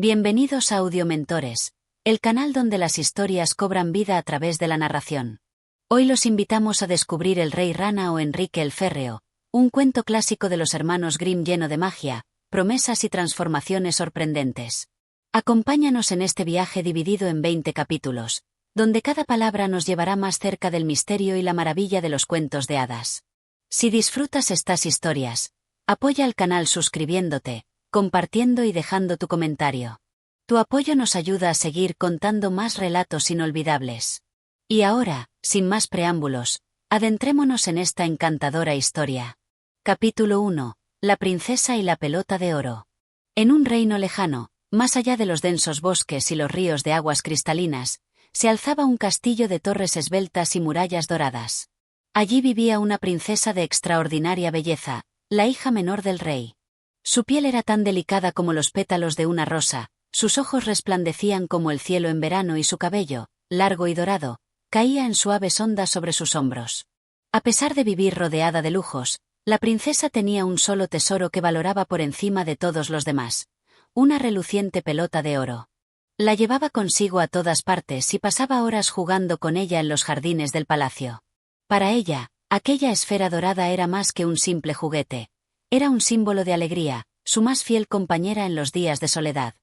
Bienvenidos a Audiomentores, el canal donde las historias cobran vida a través de la narración. Hoy los invitamos a descubrir El Rey Rana o Enrique el Férreo, un cuento clásico de los hermanos Grimm lleno de magia, promesas y transformaciones sorprendentes. Acompáñanos en este viaje dividido en 20 capítulos, donde cada palabra nos llevará más cerca del misterio y la maravilla de los cuentos de hadas. Si disfrutas estas historias, apoya al canal suscribiéndote, compartiendo y dejando tu comentario. Tu apoyo nos ayuda a seguir contando más relatos inolvidables. Y ahora, sin más preámbulos, adentrémonos en esta encantadora historia. Capítulo 1. La princesa y la pelota de oro. En un reino lejano, más allá de los densos bosques y los ríos de aguas cristalinas, se alzaba un castillo de torres esbeltas y murallas doradas. Allí vivía una princesa de extraordinaria belleza, la hija menor del rey. Su piel era tan delicada como los pétalos de una rosa, sus ojos resplandecían como el cielo en verano y su cabello, largo y dorado, caía en suaves ondas sobre sus hombros. A pesar de vivir rodeada de lujos, la princesa tenía un solo tesoro que valoraba por encima de todos los demás: una reluciente pelota de oro. La llevaba consigo a todas partes y pasaba horas jugando con ella en los jardines del palacio. Para ella, aquella esfera dorada era más que un simple juguete. Era un símbolo de alegría, su más fiel compañera en los días de soledad.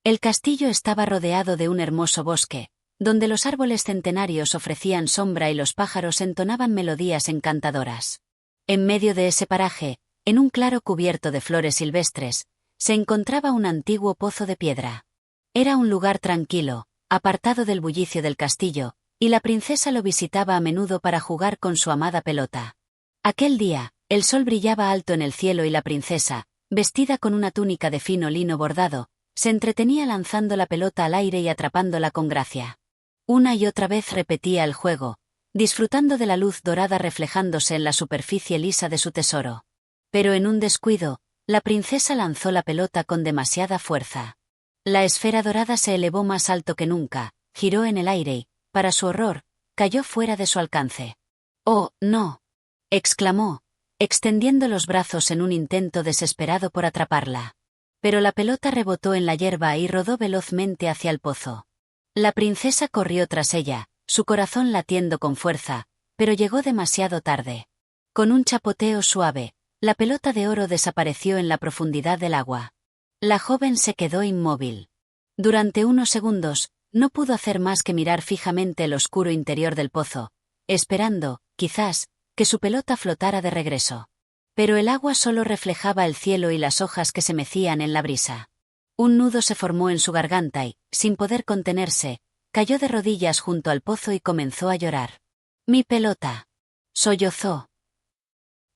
El castillo estaba rodeado de un hermoso bosque, donde los árboles centenarios ofrecían sombra y los pájaros entonaban melodías encantadoras. En medio de ese paraje, en un claro cubierto de flores silvestres, se encontraba un antiguo pozo de piedra. Era un lugar tranquilo, apartado del bullicio del castillo, y la princesa lo visitaba a menudo para jugar con su amada pelota. Aquel día, el sol brillaba alto en el cielo y la princesa, vestida con una túnica de fino lino bordado, se entretenía lanzando la pelota al aire y atrapándola con gracia. Una y otra vez repetía el juego, disfrutando de la luz dorada reflejándose en la superficie lisa de su tesoro. Pero en un descuido, la princesa lanzó la pelota con demasiada fuerza. La esfera dorada se elevó más alto que nunca, giró en el aire y, para su horror, cayó fuera de su alcance. «¡Oh, no!», exclamó, extendiendo los brazos en un intento desesperado por atraparla. Pero la pelota rebotó en la hierba y rodó velozmente hacia el pozo. La princesa corrió tras ella, su corazón latiendo con fuerza, pero llegó demasiado tarde. Con un chapoteo suave, la pelota de oro desapareció en la profundidad del agua. La joven se quedó inmóvil. Durante unos segundos, no pudo hacer más que mirar fijamente el oscuro interior del pozo, esperando, quizás, que su pelota flotara de regreso. Pero el agua solo reflejaba el cielo y las hojas que se mecían en la brisa. Un nudo se formó en su garganta y, sin poder contenerse, cayó de rodillas junto al pozo y comenzó a llorar. «Mi pelota», sollozó.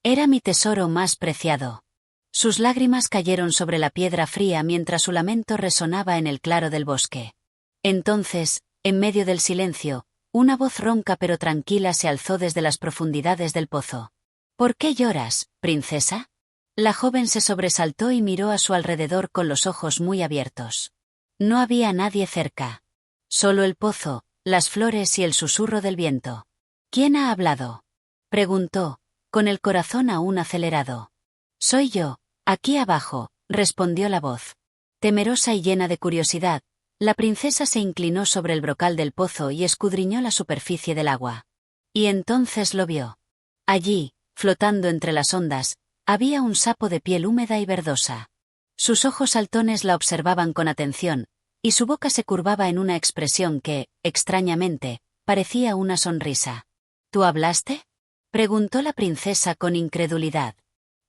«Era mi tesoro más preciado». Sus lágrimas cayeron sobre la piedra fría mientras su lamento resonaba en el claro del bosque. Entonces, en medio del silencio, una voz ronca pero tranquila se alzó desde las profundidades del pozo. «¿Por qué lloras, princesa?». La joven se sobresaltó y miró a su alrededor con los ojos muy abiertos. No había nadie cerca. Solo el pozo, las flores y el susurro del viento. «¿Quién ha hablado?», preguntó, con el corazón aún acelerado. «Soy yo, aquí abajo», respondió la voz. Temerosa y llena de curiosidad, la princesa se inclinó sobre el brocal del pozo y escudriñó la superficie del agua. Y entonces lo vio. Allí, flotando entre las ondas, había un sapo de piel húmeda y verdosa. Sus ojos saltones la observaban con atención, y su boca se curvaba en una expresión que, extrañamente, parecía una sonrisa. «¿Tú hablaste?», preguntó la princesa con incredulidad.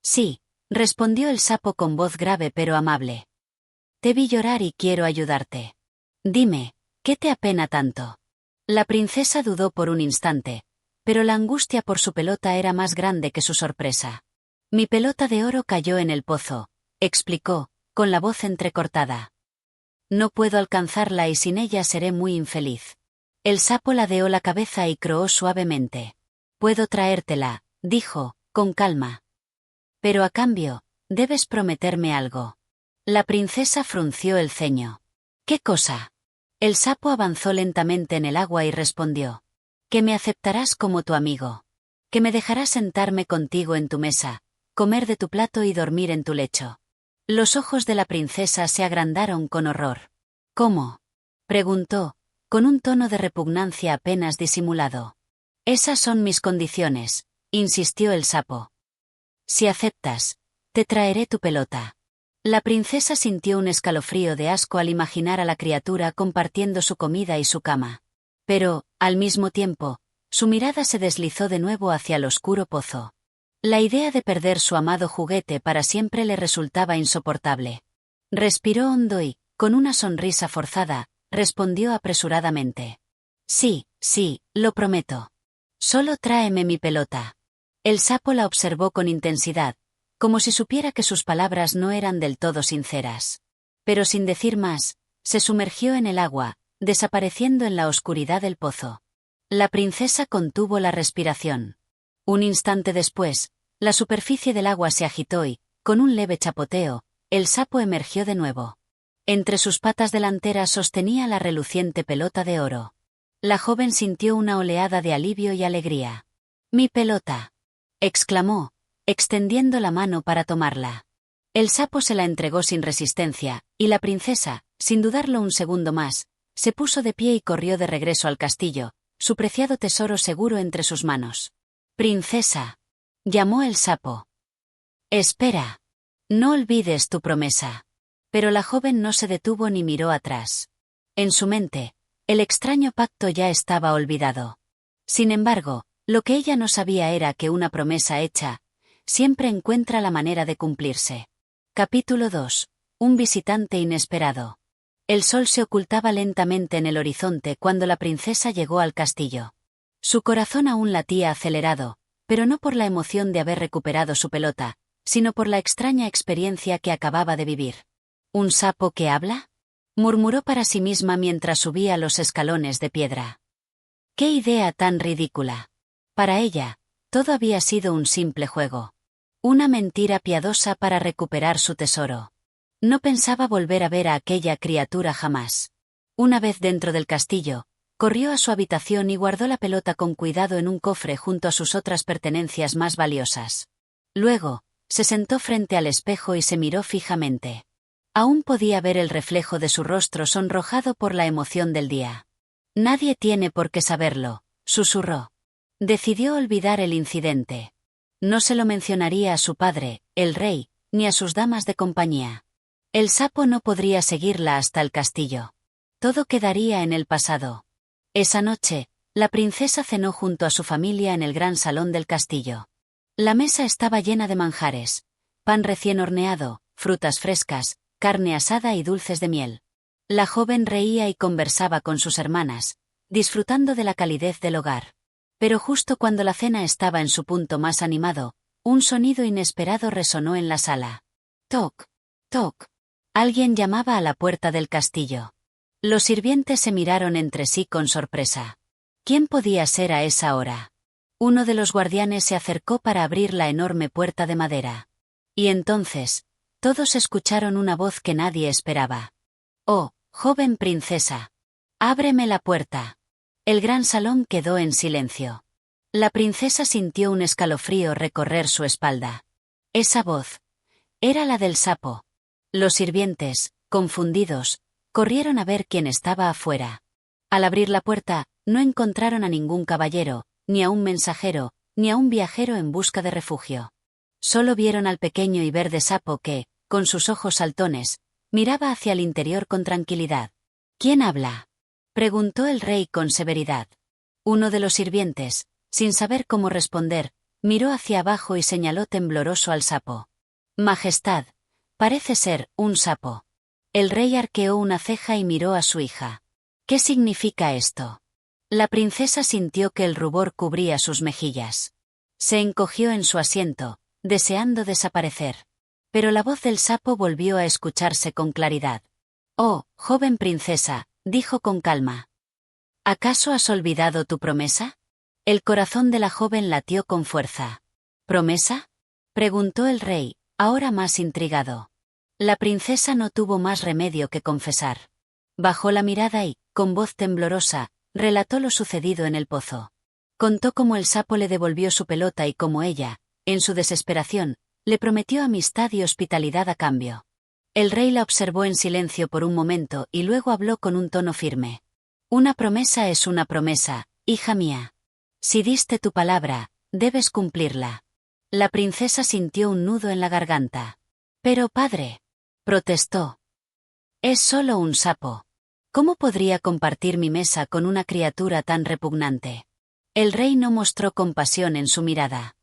«Sí», respondió el sapo con voz grave pero amable. «Te vi llorar y quiero ayudarte. Dime, ¿qué te apena tanto?». La princesa dudó por un instante, pero la angustia por su pelota era más grande que su sorpresa. «Mi pelota de oro cayó en el pozo», explicó, con la voz entrecortada. «No puedo alcanzarla y sin ella seré muy infeliz». El sapo ladeó la cabeza y croó suavemente. «Puedo traértela», dijo, con calma. «Pero a cambio, debes prometerme algo». La princesa frunció el ceño. «¿Qué cosa?». El sapo avanzó lentamente en el agua y respondió. «Que me aceptarás como tu amigo. Que me dejarás sentarme contigo en tu mesa, comer de tu plato y dormir en tu lecho». Los ojos de la princesa se agrandaron con horror. ¿Cómo? Preguntó, con un tono de repugnancia apenas disimulado. Esas son mis condiciones, insistió el sapo. Si aceptas, te traeré tu pelota. La princesa sintió un escalofrío de asco al imaginar a la criatura compartiendo su comida y su cama. Pero, al mismo tiempo, su mirada se deslizó de nuevo hacia el oscuro pozo. La idea de perder su amado juguete para siempre le resultaba insoportable. Respiró hondo y, con una sonrisa forzada, respondió apresuradamente. Sí, lo prometo. Solo tráeme mi pelota. El sapo la observó con intensidad, como si supiera que sus palabras no eran del todo sinceras. Pero sin decir más, se sumergió en el agua, desapareciendo en la oscuridad del pozo. La princesa contuvo la respiración. Un instante después, la superficie del agua se agitó y, con un leve chapoteo, el sapo emergió de nuevo. Entre sus patas delanteras sostenía la reluciente pelota de oro. La joven sintió una oleada de alivio y alegría. «¡Mi pelota!», exclamó, extendiendo la mano para tomarla. El sapo se la entregó sin resistencia, y la princesa, sin dudarlo un segundo más, se puso de pie y corrió de regreso al castillo, su preciado tesoro seguro entre sus manos. «Princesa», llamó el sapo. «Espera. No olvides tu promesa». Pero la joven no se detuvo ni miró atrás. En su mente, el extraño pacto ya estaba olvidado. Sin embargo, lo que ella no sabía era que una promesa hecha siempre encuentra la manera de cumplirse. Capítulo 2. Un visitante inesperado. El sol se ocultaba lentamente en el horizonte cuando la princesa llegó al castillo. Su corazón aún latía acelerado, pero no por la emoción de haber recuperado su pelota, sino por la extraña experiencia que acababa de vivir. ¿Un sapo que habla?, murmuró para sí misma mientras subía los escalones de piedra. ¡Qué idea tan ridícula! Para ella, todo había sido un simple juego. Una mentira piadosa para recuperar su tesoro. No pensaba volver a ver a aquella criatura jamás. Una vez dentro del castillo, corrió a su habitación y guardó la pelota con cuidado en un cofre junto a sus otras pertenencias más valiosas. Luego, se sentó frente al espejo y se miró fijamente. Aún podía ver el reflejo de su rostro sonrojado por la emoción del día. «Nadie tiene por qué saberlo», susurró. Decidió olvidar el incidente. No se lo mencionaría a su padre, el rey, ni a sus damas de compañía. El sapo no podría seguirla hasta el castillo. Todo quedaría en el pasado. Esa noche, la princesa cenó junto a su familia en el gran salón del castillo. La mesa estaba llena de manjares: pan recién horneado, frutas frescas, carne asada y dulces de miel. La joven reía y conversaba con sus hermanas, disfrutando de la calidez del hogar. Pero justo cuando la cena estaba en su punto más animado, un sonido inesperado resonó en la sala. Toc, toc. Alguien llamaba a la puerta del castillo. Los sirvientes se miraron entre sí con sorpresa. ¿Quién podía ser a esa hora? Uno de los guardianes se acercó para abrir la enorme puerta de madera. Y entonces, todos escucharon una voz que nadie esperaba. «Oh, joven princesa. Ábreme la puerta». El gran salón quedó en silencio. La princesa sintió un escalofrío recorrer su espalda. Esa voz era la del sapo. Los sirvientes, confundidos, corrieron a ver quién estaba afuera. Al abrir la puerta, no encontraron a ningún caballero, ni a un mensajero, ni a un viajero en busca de refugio. Solo vieron al pequeño y verde sapo que, con sus ojos saltones, miraba hacia el interior con tranquilidad. «¿Quién habla?», preguntó el rey con severidad. Uno de los sirvientes, sin saber cómo responder, miró hacia abajo y señaló tembloroso al sapo. «Majestad, parece ser un sapo». El rey arqueó una ceja y miró a su hija. «¿Qué significa esto?». La princesa sintió que el rubor cubría sus mejillas. Se encogió en su asiento, deseando desaparecer. Pero la voz del sapo volvió a escucharse con claridad. «Oh, joven princesa», dijo con calma. «¿Acaso has olvidado tu promesa?». El corazón de la joven latió con fuerza. «¿Promesa?», preguntó el rey, ahora más intrigado. La princesa no tuvo más remedio que confesar. Bajó la mirada y, con voz temblorosa, relató lo sucedido en el pozo. Contó cómo el sapo le devolvió su pelota y cómo ella, en su desesperación, le prometió amistad y hospitalidad a cambio. El rey la observó en silencio por un momento y luego habló con un tono firme. Una promesa es una promesa, hija mía. Si diste tu palabra, debes cumplirla. La princesa sintió un nudo en la garganta. Pero padre, protestó. Es solo un sapo. ¿Cómo podría compartir mi mesa con una criatura tan repugnante? El rey no mostró compasión en su mirada.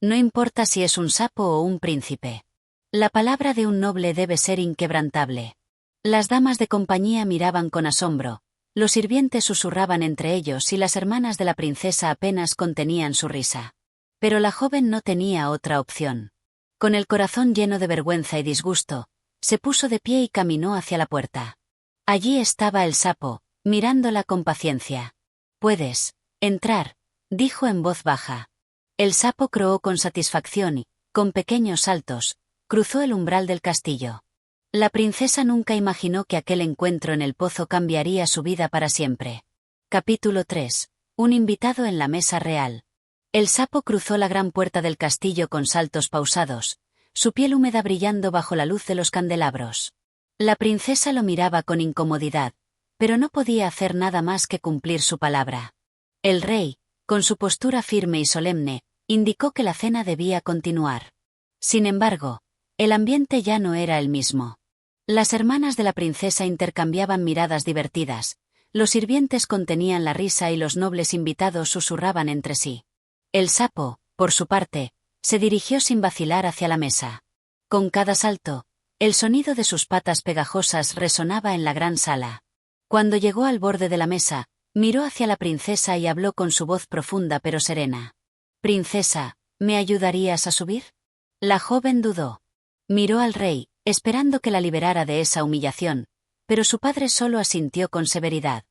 No importa si es un sapo o un príncipe. La palabra de un noble debe ser inquebrantable. Las damas de compañía miraban con asombro, los sirvientes susurraban entre ellos y las hermanas de la princesa apenas contenían su risa. Pero la joven no tenía otra opción. Con el corazón lleno de vergüenza y disgusto, se puso de pie y caminó hacia la puerta. Allí estaba el sapo, mirándola con paciencia. «Puedes entrar», dijo en voz baja. El sapo croó con satisfacción y, con pequeños saltos, cruzó el umbral del castillo. La princesa nunca imaginó que aquel encuentro en el pozo cambiaría su vida para siempre. Capítulo 3. Un invitado en la mesa real. El sapo cruzó la gran puerta del castillo con saltos pausados, su piel húmeda brillando bajo la luz de los candelabros. La princesa lo miraba con incomodidad, pero no podía hacer nada más que cumplir su palabra. El rey, con su postura firme y solemne, indicó que la cena debía continuar. Sin embargo, el ambiente ya no era el mismo. Las hermanas de la princesa intercambiaban miradas divertidas, los sirvientes contenían la risa y los nobles invitados susurraban entre sí. El sapo, por su parte, se dirigió sin vacilar hacia la mesa. Con cada salto, el sonido de sus patas pegajosas resonaba en la gran sala. Cuando llegó al borde de la mesa, miró hacia la princesa y habló con su voz profunda pero serena. «Princesa, ¿me ayudarías a subir?» La joven dudó. Miró al rey, esperando que la liberara de esa humillación, pero su padre solo asintió con severidad.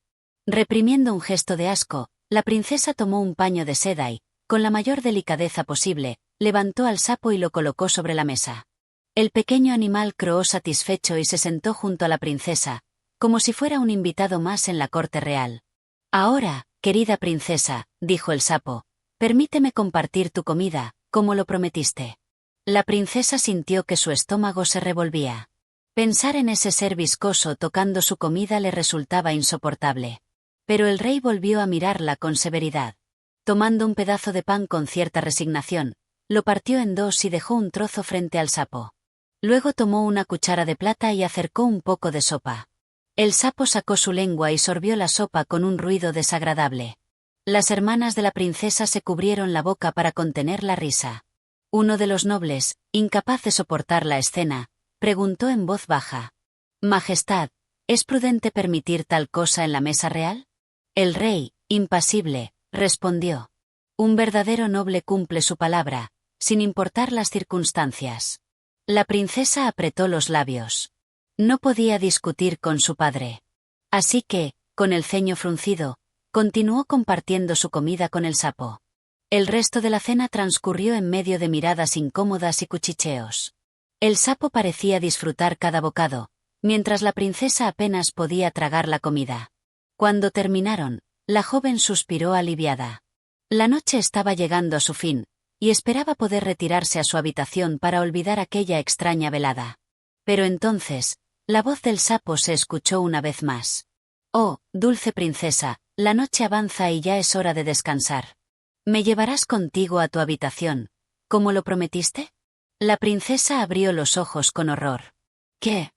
Reprimiendo un gesto de asco, la princesa tomó un paño de seda y, con la mayor delicadeza posible, levantó al sapo y lo colocó sobre la mesa. El pequeño animal croó satisfecho y se sentó junto a la princesa, como si fuera un invitado más en la corte real. «Ahora, querida princesa», dijo el sapo, «permíteme compartir tu comida, como lo prometiste». La princesa sintió que su estómago se revolvía. Pensar en ese ser viscoso tocando su comida le resultaba insoportable. Pero el rey volvió a mirarla con severidad. Tomando un pedazo de pan con cierta resignación, lo partió en dos y dejó un trozo frente al sapo. Luego tomó una cuchara de plata y acercó un poco de sopa. El sapo sacó su lengua y sorbió la sopa con un ruido desagradable. Las hermanas de la princesa se cubrieron la boca para contener la risa. Uno de los nobles, incapaz de soportar la escena, preguntó en voz baja. «Majestad, ¿es prudente permitir tal cosa en la mesa real?» El rey, impasible, respondió. «Un verdadero noble cumple su palabra, sin importar las circunstancias». La princesa apretó los labios. No podía discutir con su padre. Así que, con el ceño fruncido, continuó compartiendo su comida con el sapo. El resto de la cena transcurrió en medio de miradas incómodas y cuchicheos. El sapo parecía disfrutar cada bocado, mientras la princesa apenas podía tragar la comida. Cuando terminaron, la joven suspiró aliviada. La noche estaba llegando a su fin, y esperaba poder retirarse a su habitación para olvidar aquella extraña velada. Pero entonces, la voz del sapo se escuchó una vez más. «Oh, dulce princesa, la noche avanza y ya es hora de descansar. ¿Me llevarás contigo a tu habitación, como lo prometiste?» La princesa abrió los ojos con horror. «¿Qué?»,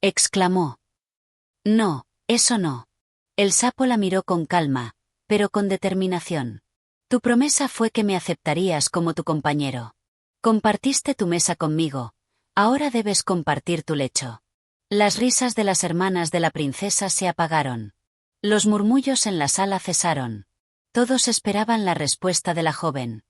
exclamó. «No, eso no». El sapo la miró con calma, pero con determinación. «Tu promesa fue que me aceptarías como tu compañero. Compartiste tu mesa conmigo, ahora debes compartir tu lecho». Las risas de las hermanas de la princesa se apagaron. Los murmullos en la sala cesaron. Todos esperaban la respuesta de la joven.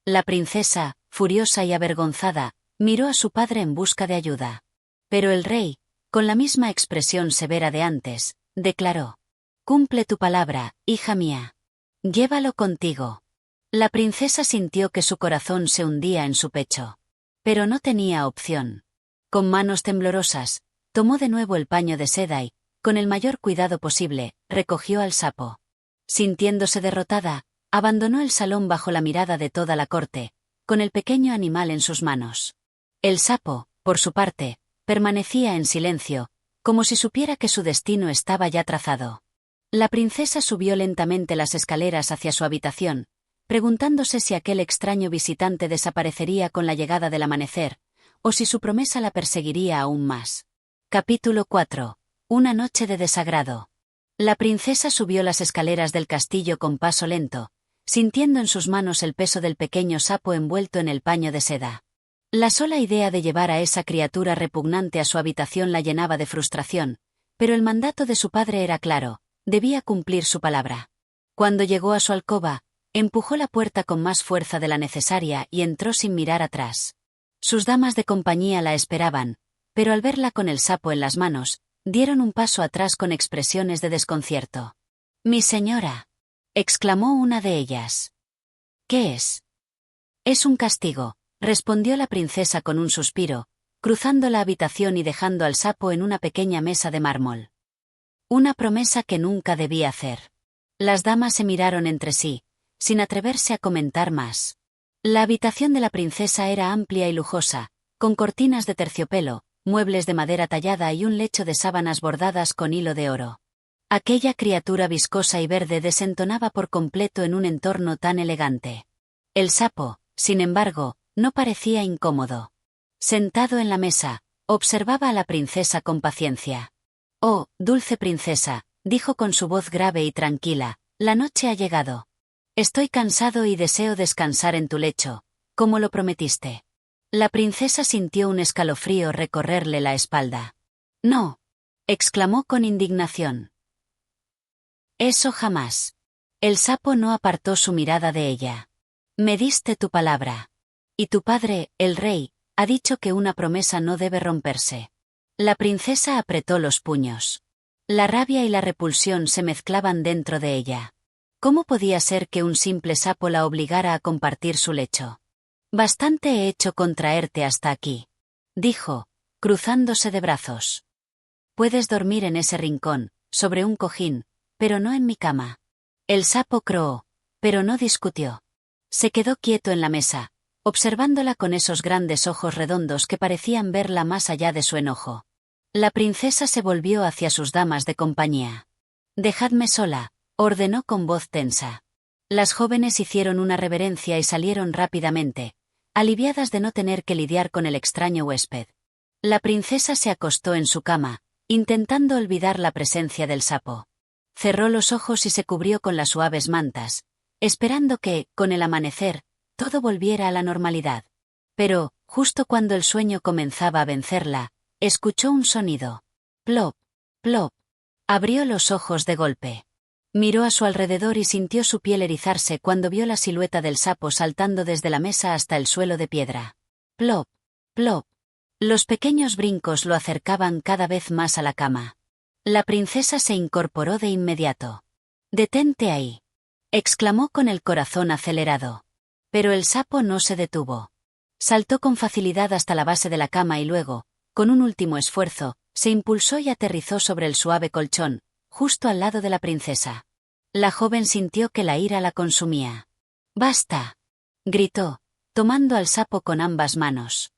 La princesa, furiosa y avergonzada, miró a su padre en busca de ayuda. Pero el rey, con la misma expresión severa de antes, declaró: «Cumple tu palabra, hija mía. Llévalo contigo». La princesa sintió que su corazón se hundía en su pecho. Pero no tenía opción. Con manos temblorosas, tomó de nuevo el paño de seda y, con el mayor cuidado posible, recogió al sapo. Sintiéndose derrotada, abandonó el salón bajo la mirada de toda la corte, con el pequeño animal en sus manos. El sapo, por su parte, permanecía en silencio, como si supiera que su destino estaba ya trazado. La princesa subió lentamente las escaleras hacia su habitación, preguntándose si aquel extraño visitante desaparecería con la llegada del amanecer, o si su promesa la perseguiría aún más. Capítulo 4. Una noche de desagrado. La princesa subió las escaleras del castillo con paso lento, sintiendo en sus manos el peso del pequeño sapo envuelto en el paño de seda. La sola idea de llevar a esa criatura repugnante a su habitación la llenaba de frustración, pero el mandato de su padre era claro, debía cumplir su palabra. Cuando llegó a su alcoba, empujó la puerta con más fuerza de la necesaria y entró sin mirar atrás. Sus damas de compañía la esperaban, pero al verla con el sapo en las manos, dieron un paso atrás con expresiones de desconcierto. «Mi señora», exclamó una de ellas. «¿Qué es?» «Es un castigo», respondió la princesa con un suspiro, cruzando la habitación y dejando al sapo en una pequeña mesa de mármol. Una promesa que nunca debía hacer. Las damas se miraron entre sí, sin atreverse a comentar más. La habitación de la princesa era amplia y lujosa, con cortinas de terciopelo, muebles de madera tallada y un lecho de sábanas bordadas con hilo de oro. Aquella criatura viscosa y verde desentonaba por completo en un entorno tan elegante. El sapo, sin embargo, no parecía incómodo. Sentado en la mesa, observaba a la princesa con paciencia. «Oh, dulce princesa», dijo con su voz grave y tranquila, «la noche ha llegado. Estoy cansado y deseo descansar en tu lecho, como lo prometiste». La princesa sintió un escalofrío recorrerle la espalda. «No», exclamó con indignación. «Eso jamás». El sapo no apartó su mirada de ella. «Me diste tu palabra. Y tu padre, el rey, ha dicho que una promesa no debe romperse». La princesa apretó los puños. La rabia y la repulsión se mezclaban dentro de ella. ¿Cómo podía ser que un simple sapo la obligara a compartir su lecho? «Bastante he hecho con traerte hasta aquí», dijo, cruzándose de brazos. «Puedes dormir en ese rincón, sobre un cojín, pero no en mi cama». El sapo croó, pero no discutió. Se quedó quieto en la mesa, observándola con esos grandes ojos redondos que parecían verla más allá de su enojo. La princesa se volvió hacia sus damas de compañía. «Dejadme sola», ordenó con voz tensa. Las jóvenes hicieron una reverencia y salieron rápidamente, aliviadas de no tener que lidiar con el extraño huésped. La princesa se acostó en su cama, intentando olvidar la presencia del sapo. Cerró los ojos y se cubrió con las suaves mantas, esperando que, con el amanecer, todo volviera a la normalidad. Pero, justo cuando el sueño comenzaba a vencerla, escuchó un sonido. Plop, plop. Abrió los ojos de golpe. Miró a su alrededor y sintió su piel erizarse cuando vio la silueta del sapo saltando desde la mesa hasta el suelo de piedra. Plop, plop. Los pequeños brincos lo acercaban cada vez más a la cama. La princesa se incorporó de inmediato. «Detente ahí», exclamó con el corazón acelerado. Pero el sapo no se detuvo. Saltó con facilidad hasta la base de la cama y luego, con un último esfuerzo, se impulsó y aterrizó sobre el suave colchón, justo al lado de la princesa. La joven sintió que la ira la consumía. «¡Basta!», gritó, tomando al sapo con ambas manos.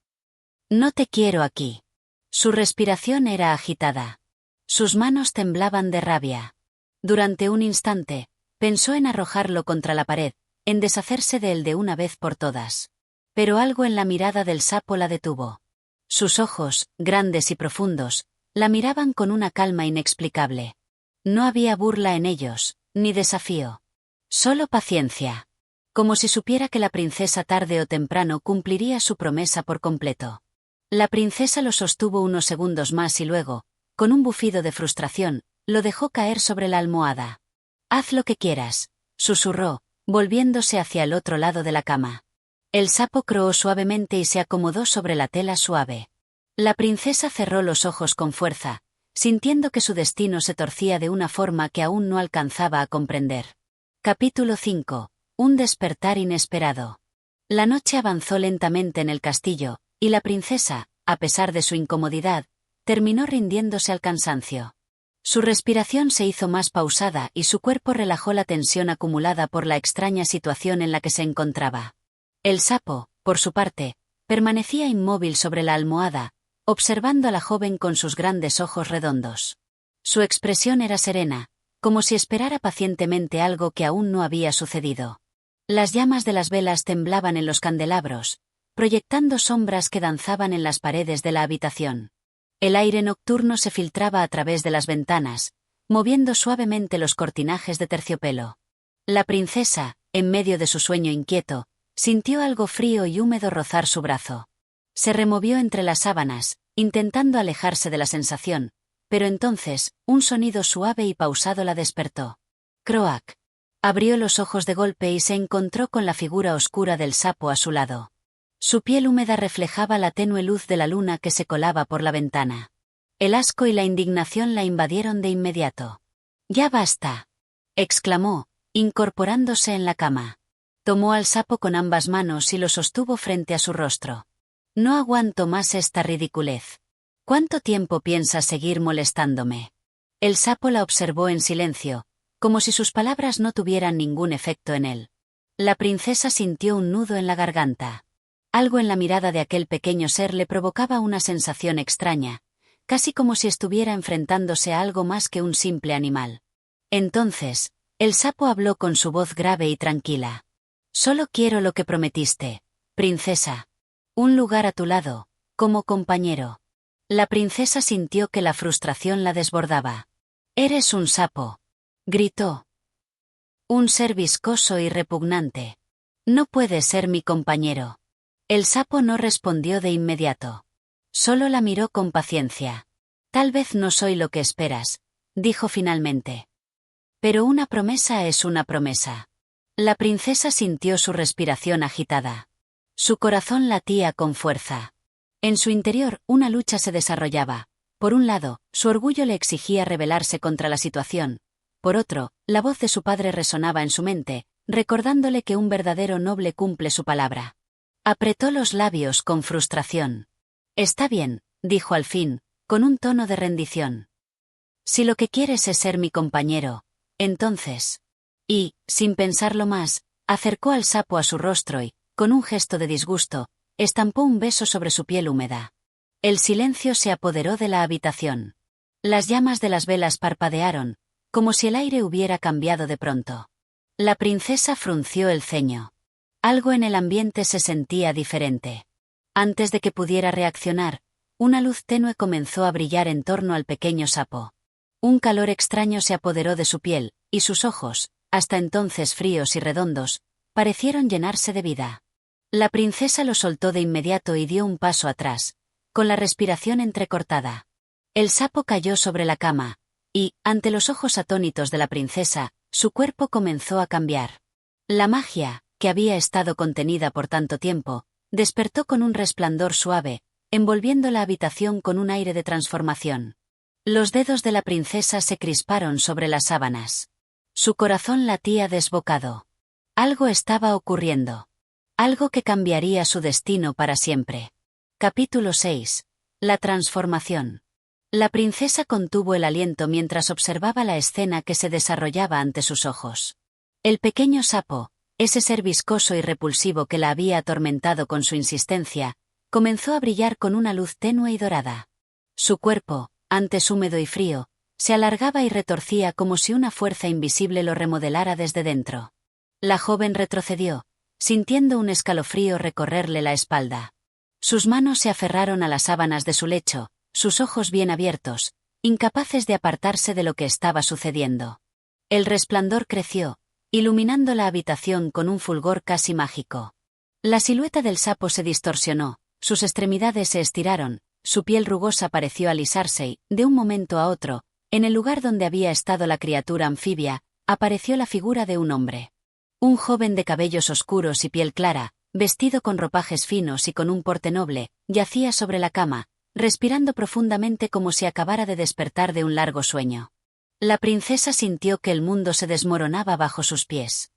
«No te quiero aquí». Su respiración era agitada. Sus manos temblaban de rabia. Durante un instante, pensó en arrojarlo contra la pared, en deshacerse de él de una vez por todas. Pero algo en la mirada del sapo la detuvo. Sus ojos, grandes y profundos, la miraban con una calma inexplicable. No había burla en ellos, ni desafío. Solo paciencia. Como si supiera que la princesa tarde o temprano cumpliría su promesa por completo. La princesa lo sostuvo unos segundos más y luego, con un bufido de frustración, lo dejó caer sobre la almohada. «Haz lo que quieras», susurró, volviéndose hacia el otro lado de la cama. El sapo croó suavemente y se acomodó sobre la tela suave. La princesa cerró los ojos con fuerza, sintiendo que su destino se torcía de una forma que aún no alcanzaba a comprender. Capítulo 5. Un despertar inesperado. La noche avanzó lentamente en el castillo, y la princesa, a pesar de su incomodidad, terminó rindiéndose al cansancio. Su respiración se hizo más pausada y su cuerpo relajó la tensión acumulada por la extraña situación en la que se encontraba. El sapo, por su parte, permanecía inmóvil sobre la almohada, observando a la joven con sus grandes ojos redondos. Su expresión era serena, como si esperara pacientemente algo que aún no había sucedido. Las llamas de las velas temblaban en los candelabros, proyectando sombras que danzaban en las paredes de la habitación. El aire nocturno se filtraba a través de las ventanas, moviendo suavemente los cortinajes de terciopelo. La princesa, en medio de su sueño inquieto, sintió algo frío y húmedo rozar su brazo. Se removió entre las sábanas, intentando alejarse de la sensación, pero entonces, un sonido suave y pausado la despertó. Croak. Abrió los ojos de golpe y se encontró con la figura oscura del sapo a su lado. Su piel húmeda reflejaba la tenue luz de la luna que se colaba por la ventana. El asco y la indignación la invadieron de inmediato. «¡Ya basta!», exclamó, incorporándose en la cama. Tomó al sapo con ambas manos y lo sostuvo frente a su rostro. «No aguanto más esta ridiculez. ¿Cuánto tiempo piensas seguir molestándome?». El sapo la observó en silencio, como si sus palabras no tuvieran ningún efecto en él. La princesa sintió un nudo en la garganta. Algo en la mirada de aquel pequeño ser le provocaba una sensación extraña, casi como si estuviera enfrentándose a algo más que un simple animal. Entonces, el sapo habló con su voz grave y tranquila. «Solo quiero lo que prometiste, princesa. Un lugar a tu lado, como compañero». La princesa sintió que la frustración la desbordaba. «Eres un sapo», gritó. «Un ser viscoso y repugnante. No puedes ser mi compañero». El sapo no respondió de inmediato. Solo la miró con paciencia. «Tal vez no soy lo que esperas», dijo finalmente. «Pero una promesa es una promesa». La princesa sintió su respiración agitada. Su corazón latía con fuerza. En su interior, una lucha se desarrollaba. Por un lado, su orgullo le exigía rebelarse contra la situación. Por otro, la voz de su padre resonaba en su mente, recordándole que un verdadero noble cumple su palabra. Apretó los labios con frustración. «Está bien», dijo al fin, con un tono de rendición. «Si lo que quieres es ser mi compañero, entonces». Y, sin pensarlo más, acercó al sapo a su rostro y, con un gesto de disgusto, estampó un beso sobre su piel húmeda. El silencio se apoderó de la habitación. Las llamas de las velas parpadearon, como si el aire hubiera cambiado de pronto. La princesa frunció el ceño. Algo en el ambiente se sentía diferente. Antes de que pudiera reaccionar, una luz tenue comenzó a brillar en torno al pequeño sapo. Un calor extraño se apoderó de su piel, y sus ojos, hasta entonces fríos y redondos, parecieron llenarse de vida. La princesa lo soltó de inmediato y dio un paso atrás, con la respiración entrecortada. El sapo cayó sobre la cama, y, ante los ojos atónitos de la princesa, su cuerpo comenzó a cambiar. La magia, que había estado contenida por tanto tiempo, despertó con un resplandor suave, envolviendo la habitación con un aire de transformación. Los dedos de la princesa se crisparon sobre las sábanas. Su corazón latía desbocado. Algo estaba ocurriendo. Algo que cambiaría su destino para siempre. Capítulo 6. La transformación. La princesa contuvo el aliento mientras observaba la escena que se desarrollaba ante sus ojos. El pequeño sapo, ese ser viscoso y repulsivo que la había atormentado con su insistencia, comenzó a brillar con una luz tenue y dorada. Su cuerpo, antes húmedo y frío, se alargaba y retorcía como si una fuerza invisible lo remodelara desde dentro. La joven retrocedió, sintiendo un escalofrío recorrerle la espalda. Sus manos se aferraron a las sábanas de su lecho, sus ojos bien abiertos, incapaces de apartarse de lo que estaba sucediendo. El resplandor creció, iluminando la habitación con un fulgor casi mágico. La silueta del sapo se distorsionó, sus extremidades se estiraron, su piel rugosa pareció alisarse y, de un momento a otro, en el lugar donde había estado la criatura anfibia, apareció la figura de un hombre. Un joven de cabellos oscuros y piel clara, vestido con ropajes finos y con un porte noble, yacía sobre la cama, respirando profundamente como si acabara de despertar de un largo sueño. La princesa sintió que el mundo se desmoronaba bajo sus pies.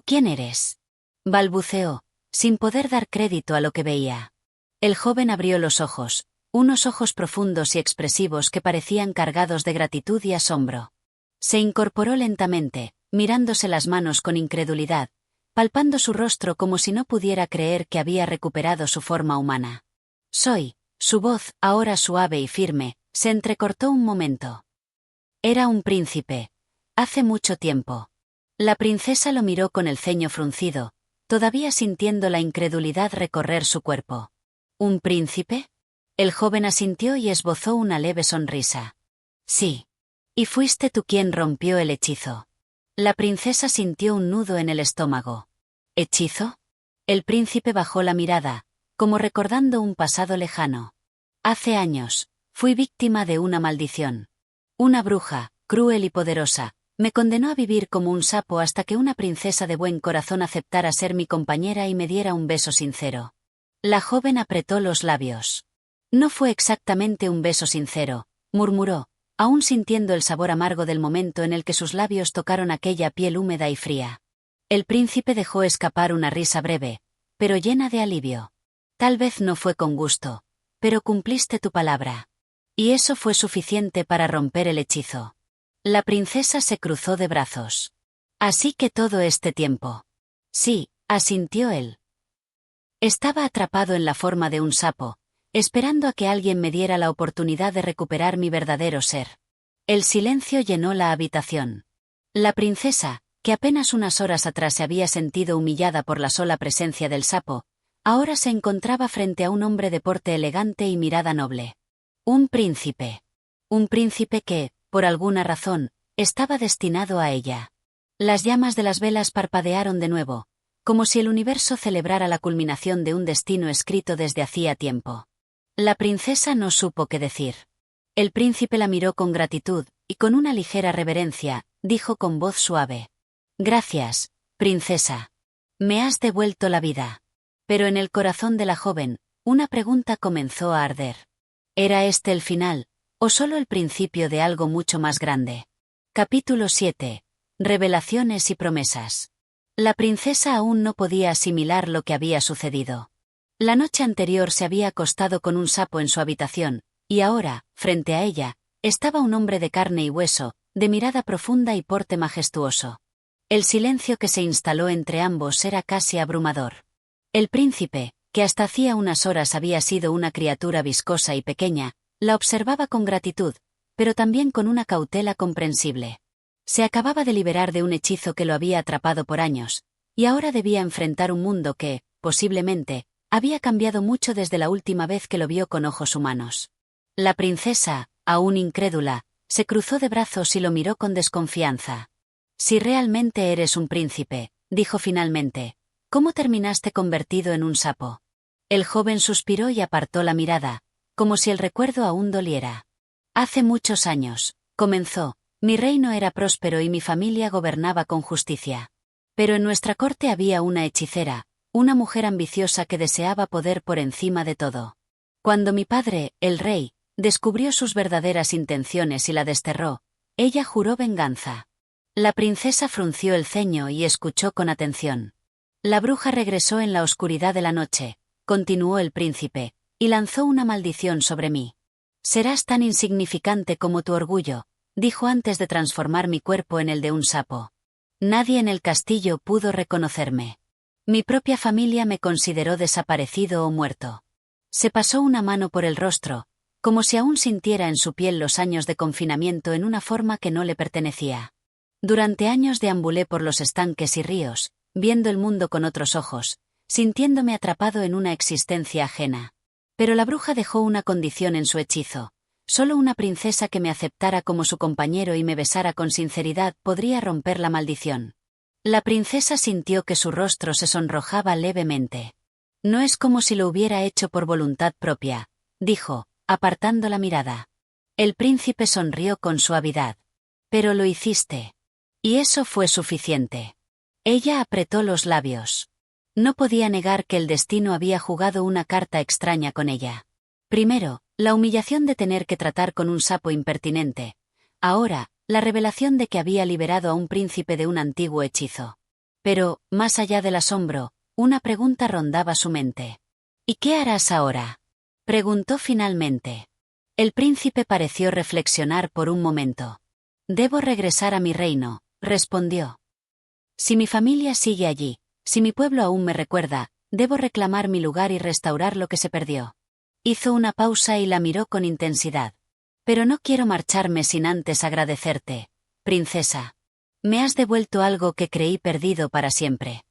«¿Quién eres?», balbuceó, sin poder dar crédito a lo que veía. El joven abrió los ojos, unos ojos profundos y expresivos que parecían cargados de gratitud y asombro. Se incorporó lentamente, mirándose las manos con incredulidad, palpando su rostro como si no pudiera creer que había recuperado su forma humana. «Soy», Su voz, ahora suave y firme, se entrecortó un momento. Era un príncipe. Hace mucho tiempo. La princesa lo miró con el ceño fruncido, todavía sintiendo la incredulidad recorrer su cuerpo. ¿Un príncipe? El joven asintió y esbozó una leve sonrisa. Sí. Y fuiste tú quien rompió el hechizo. La princesa sintió un nudo en el estómago. ¿Hechizo? El príncipe bajó la mirada, como recordando un pasado lejano. Hace años, fui víctima de una maldición. Una bruja, cruel y poderosa, me condenó a vivir como un sapo hasta que una princesa de buen corazón aceptara ser mi compañera y me diera un beso sincero. La joven apretó los labios. No fue exactamente un beso sincero, murmuró, aún sintiendo el sabor amargo del momento en el que sus labios tocaron aquella piel húmeda y fría. El príncipe dejó escapar una risa breve, pero llena de alivio. Tal vez no fue con gusto, pero cumpliste tu palabra. Y eso fue suficiente para romper el hechizo. La princesa se cruzó de brazos. Así que todo este tiempo. Sí, asintió él. Estaba atrapado en la forma de un sapo, esperando a que alguien me diera la oportunidad de recuperar mi verdadero ser. El silencio llenó la habitación. La princesa, que apenas unas horas atrás se había sentido humillada por la sola presencia del sapo, ahora se encontraba frente a un hombre de porte elegante y mirada noble. Un príncipe. Un príncipe que, por alguna razón, estaba destinado a ella. Las llamas de las velas parpadearon de nuevo, como si el universo celebrara la culminación de un destino escrito desde hacía tiempo. La princesa no supo qué decir. El príncipe la miró con gratitud, y con una ligera reverencia, dijo con voz suave. Gracias, princesa. Me has devuelto la vida. Pero en el corazón de la joven, una pregunta comenzó a arder. ¿Era este el final, o solo el principio de algo mucho más grande? Capítulo 7. Revelaciones y promesas. La princesa aún no podía asimilar lo que había sucedido. La noche anterior se había acostado con un sapo en su habitación, y ahora, frente a ella, estaba un hombre de carne y hueso, de mirada profunda y porte majestuoso. El silencio que se instaló entre ambos era casi abrumador. El príncipe, que hasta hacía unas horas había sido una criatura viscosa y pequeña, la observaba con gratitud, pero también con una cautela comprensible. Se acababa de liberar de un hechizo que lo había atrapado por años, y ahora debía enfrentar un mundo que, posiblemente, había cambiado mucho desde la última vez que lo vio con ojos humanos. La princesa, aún incrédula, se cruzó de brazos y lo miró con desconfianza. Si realmente eres un príncipe, dijo finalmente, ¿cómo terminaste convertido en un sapo? El joven suspiró y apartó la mirada, como si el recuerdo aún doliera. Hace muchos años, comenzó, mi reino era próspero y mi familia gobernaba con justicia. Pero en nuestra corte había una hechicera, una mujer ambiciosa que deseaba poder por encima de todo. Cuando mi padre, el rey, descubrió sus verdaderas intenciones y la desterró, ella juró venganza. La princesa frunció el ceño y escuchó con atención. La bruja regresó en la oscuridad de la noche, continuó el príncipe, y lanzó una maldición sobre mí. Serás tan insignificante como tu orgullo, dijo antes de transformar mi cuerpo en el de un sapo. Nadie en el castillo pudo reconocerme. Mi propia familia me consideró desaparecido o muerto. Se pasó una mano por el rostro, como si aún sintiera en su piel los años de confinamiento en una forma que no le pertenecía. Durante años deambulé por los estanques y ríos, viendo el mundo con otros ojos, sintiéndome atrapado en una existencia ajena. Pero la bruja dejó una condición en su hechizo. Solo una princesa que me aceptara como su compañero y me besara con sinceridad podría romper la maldición. La princesa sintió que su rostro se sonrojaba levemente. No es como si lo hubiera hecho por voluntad propia, dijo, apartando la mirada. El príncipe sonrió con suavidad. Pero lo hiciste. Y eso fue suficiente. Ella apretó los labios. No podía negar que el destino había jugado una carta extraña con ella. Primero, la humillación de tener que tratar con un sapo impertinente. Ahora, la revelación de que había liberado a un príncipe de un antiguo hechizo. Pero, más allá del asombro, una pregunta rondaba su mente. ¿Y qué harás ahora? Preguntó finalmente. El príncipe pareció reflexionar por un momento. Debo regresar a mi reino, respondió. Si mi familia sigue allí, si mi pueblo aún me recuerda, debo reclamar mi lugar y restaurar lo que se perdió. Hizo una pausa y la miró con intensidad. Pero no quiero marcharme sin antes agradecerte, princesa. Me has devuelto algo que creí perdido para siempre.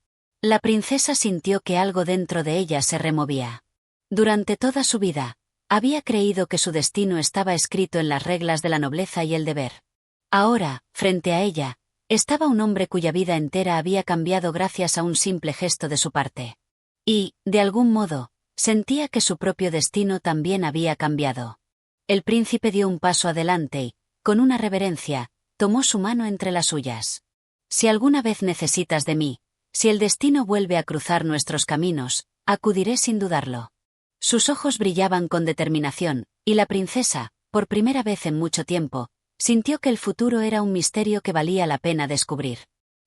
La princesa sintió que algo dentro de ella se removía. Durante toda su vida, había creído que su destino estaba escrito en las reglas de la nobleza y el deber. Ahora, frente a ella, estaba un hombre cuya vida entera había cambiado gracias a un simple gesto de su parte. Y, de algún modo, sentía que su propio destino también había cambiado. El príncipe dio un paso adelante y, con una reverencia, tomó su mano entre las suyas. Si alguna vez necesitas de mí, si el destino vuelve a cruzar nuestros caminos, acudiré sin dudarlo. Sus ojos brillaban con determinación, y la princesa, por primera vez en mucho tiempo, sintió que el futuro era un misterio que valía la pena descubrir.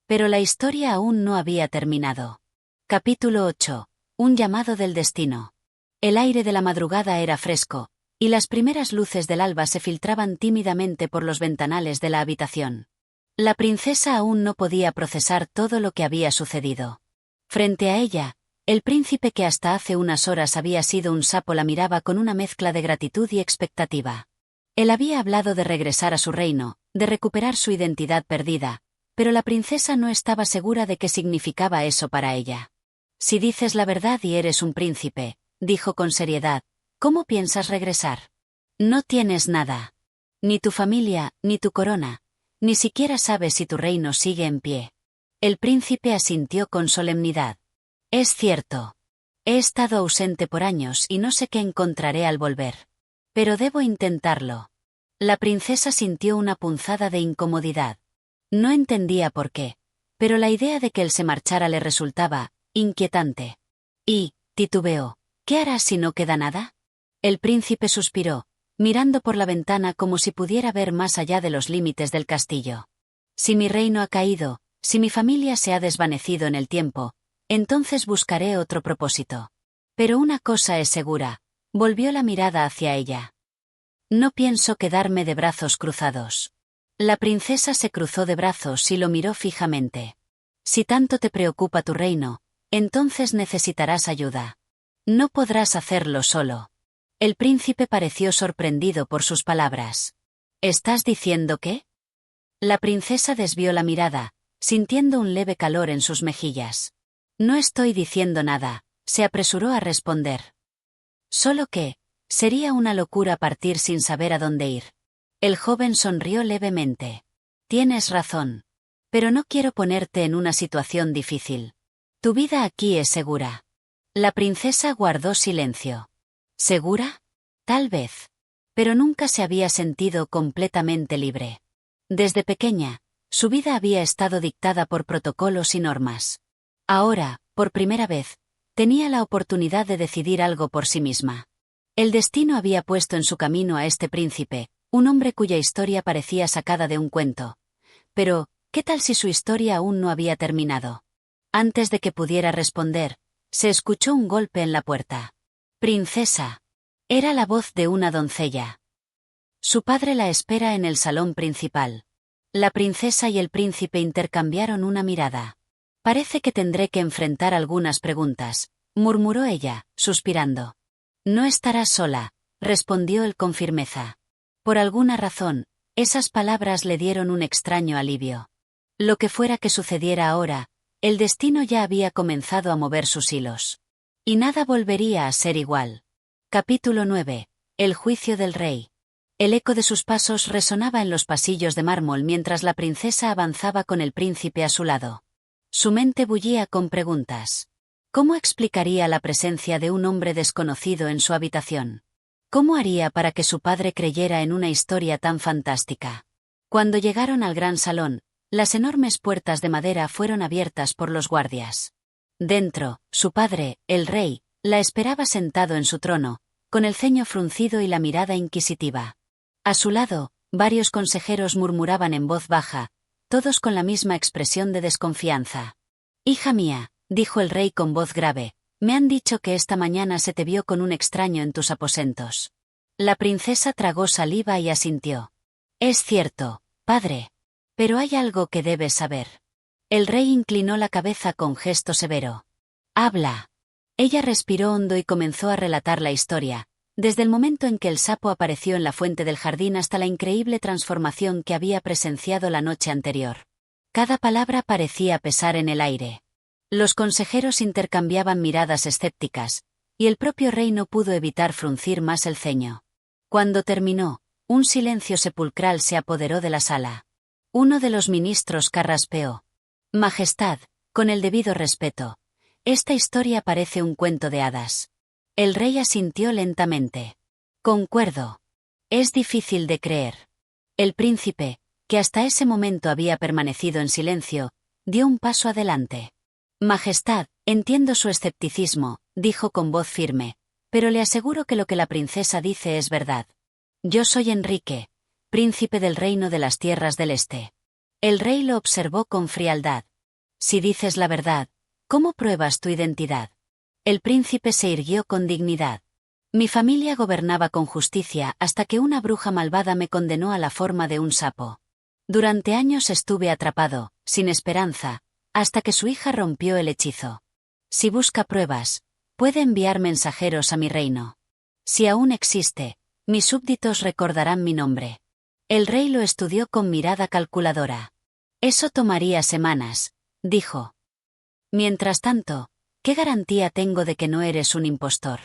Pero la historia aún no había terminado. Capítulo 8. Un llamado del destino. El aire de la madrugada era fresco, y las primeras luces del alba se filtraban tímidamente por los ventanales de la habitación. La princesa aún no podía procesar todo lo que había sucedido. Frente a ella, el príncipe que hasta hace unas horas había sido un sapo la miraba con una mezcla de gratitud y expectativa. Él había hablado de regresar a su reino, de recuperar su identidad perdida, pero la princesa no estaba segura de qué significaba eso para ella. Si dices la verdad y eres un príncipe, dijo con seriedad, ¿cómo piensas regresar? No tienes nada. Ni tu familia, ni tu corona. Ni siquiera sabes si tu reino sigue en pie. El príncipe asintió con solemnidad. Es cierto. He estado ausente por años y no sé qué encontraré al volver. Pero debo intentarlo. La princesa sintió una punzada de incomodidad. No entendía por qué, pero la idea de que él se marchara le resultaba inquietante. Y, titubeó, ¿qué harás si no queda nada? El príncipe suspiró, mirando por la ventana como si pudiera ver más allá de los límites del castillo. Si mi reino ha caído, si mi familia se ha desvanecido en el tiempo, entonces buscaré otro propósito. Pero una cosa es segura, volvió la mirada hacia ella. No pienso quedarme de brazos cruzados. La princesa se cruzó de brazos y lo miró fijamente. Si tanto te preocupa tu reino, entonces necesitarás ayuda. No podrás hacerlo solo. El príncipe pareció sorprendido por sus palabras. ¿Estás diciendo qué? La princesa desvió la mirada, sintiendo un leve calor en sus mejillas. No estoy diciendo nada, se apresuró a responder. Solo que, sería una locura partir sin saber a dónde ir. El joven sonrió levemente. Tienes razón. Pero no quiero ponerte en una situación difícil. Tu vida aquí es segura. La princesa guardó silencio. ¿Segura? Tal vez. Pero nunca se había sentido completamente libre. Desde pequeña, su vida había estado dictada por protocolos y normas. Ahora, por primera vez, tenía la oportunidad de decidir algo por sí misma. El destino había puesto en su camino a este príncipe, un hombre cuya historia parecía sacada de un cuento. Pero, ¿qué tal si su historia aún no había terminado? Antes de que pudiera responder, se escuchó un golpe en la puerta. Princesa. Era la voz de una doncella. Su padre la espera en el salón principal. La princesa y el príncipe intercambiaron una mirada. Parece que tendré que enfrentar algunas preguntas, murmuró ella, suspirando. No estarás sola, respondió él con firmeza. Por alguna razón, esas palabras le dieron un extraño alivio. Lo que fuera que sucediera ahora, el destino ya había comenzado a mover sus hilos. Y nada volvería a ser igual. Capítulo 9. El juicio del rey. El eco de sus pasos resonaba en los pasillos de mármol mientras la princesa avanzaba con el príncipe a su lado. Su mente bullía con preguntas. ¿Cómo explicaría la presencia de un hombre desconocido en su habitación? ¿Cómo haría para que su padre creyera en una historia tan fantástica? Cuando llegaron al gran salón, las enormes puertas de madera fueron abiertas por los guardias. Dentro, su padre, el rey, la esperaba sentado en su trono, con el ceño fruncido y la mirada inquisitiva. A su lado, varios consejeros murmuraban en voz baja, todos con la misma expresión de desconfianza. «Hija mía», dijo el rey con voz grave, «me han dicho que esta mañana se te vio con un extraño en tus aposentos». La princesa tragó saliva y asintió. «Es cierto, padre. Pero hay algo que debes saber». El rey inclinó la cabeza con gesto severo. «Habla». Ella respiró hondo y comenzó a relatar la historia, Desde el momento en que el sapo apareció en la fuente del jardín hasta la increíble transformación que había presenciado la noche anterior. Cada palabra parecía pesar en el aire. Los consejeros intercambiaban miradas escépticas, y el propio rey no pudo evitar fruncir más el ceño. Cuando terminó, un silencio sepulcral se apoderó de la sala. Uno de los ministros carraspeó. Majestad, con el debido respeto, esta historia parece un cuento de hadas. El rey asintió lentamente. Concuerdo. Es difícil de creer. El príncipe, que hasta ese momento había permanecido en silencio, dio un paso adelante. Majestad, entiendo su escepticismo, dijo con voz firme, pero le aseguro que lo que la princesa dice es verdad. Yo soy Enrique, príncipe del reino de las tierras del este. El rey lo observó con frialdad. Si dices la verdad, ¿cómo pruebas tu identidad? El príncipe se irguió con dignidad. Mi familia gobernaba con justicia hasta que una bruja malvada me condenó a la forma de un sapo. Durante años estuve atrapado, sin esperanza, hasta que su hija rompió el hechizo. Si busca pruebas, puede enviar mensajeros a mi reino. Si aún existe, mis súbditos recordarán mi nombre. El rey lo estudió con mirada calculadora. Eso tomaría semanas, dijo. Mientras tanto, ¿qué garantía tengo de que no eres un impostor?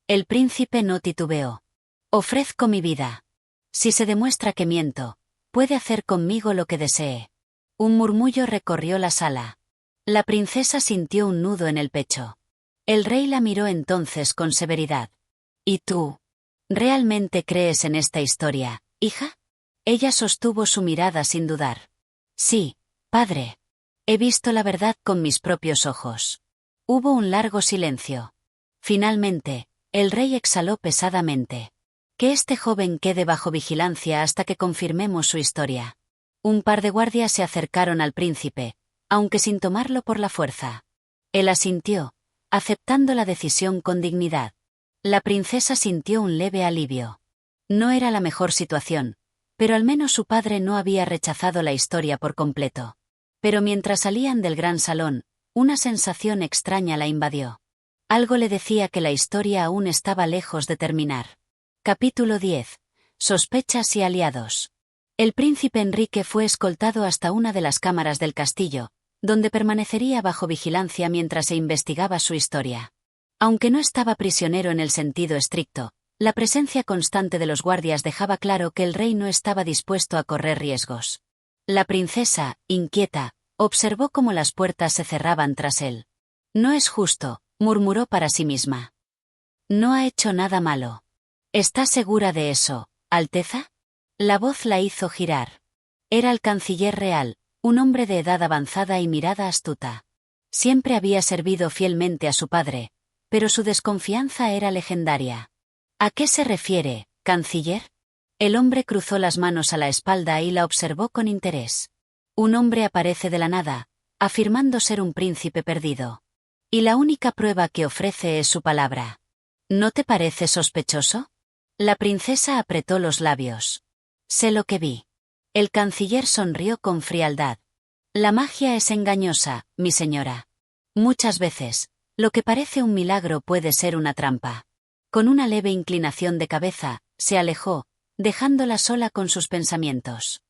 El príncipe no titubeó. Ofrezco mi vida. Si se demuestra que miento, puede hacer conmigo lo que desee. Un murmullo recorrió la sala. La princesa sintió un nudo en el pecho. El rey la miró entonces con severidad. ¿Y tú? ¿Realmente crees en esta historia, hija? Ella sostuvo su mirada sin dudar. Sí, padre. He visto la verdad con mis propios ojos. Hubo un largo silencio. Finalmente, el rey exhaló pesadamente. Que este joven quede bajo vigilancia hasta que confirmemos su historia. Un par de guardias se acercaron al príncipe, aunque sin tomarlo por la fuerza. Él asintió, aceptando la decisión con dignidad. La princesa sintió un leve alivio. No era la mejor situación, pero al menos su padre no había rechazado la historia por completo. Pero mientras salían del gran salón, una sensación extraña la invadió. Algo le decía que la historia aún estaba lejos de terminar. Capítulo 10. Sospechas y aliados. El príncipe Enrique fue escoltado hasta una de las cámaras del castillo, donde permanecería bajo vigilancia mientras se investigaba su historia. Aunque no estaba prisionero en el sentido estricto, la presencia constante de los guardias dejaba claro que el rey no estaba dispuesto a correr riesgos. La princesa, inquieta, observó cómo las puertas se cerraban tras él. No es justo, murmuró para sí misma. No ha hecho nada malo. ¿Está segura de eso, Alteza? La voz la hizo girar. Era el canciller real, un hombre de edad avanzada y mirada astuta. Siempre había servido fielmente a su padre, pero su desconfianza era legendaria. ¿A qué se refiere, canciller? El hombre cruzó las manos a la espalda y la observó con interés. Un hombre aparece de la nada, afirmando ser un príncipe perdido. Y la única prueba que ofrece es su palabra. ¿No te parece sospechoso? La princesa apretó los labios. Sé lo que vi. El canciller sonrió con frialdad. La magia es engañosa, mi señora. Muchas veces, lo que parece un milagro puede ser una trampa. Con una leve inclinación de cabeza, se alejó, dejándola sola con sus pensamientos.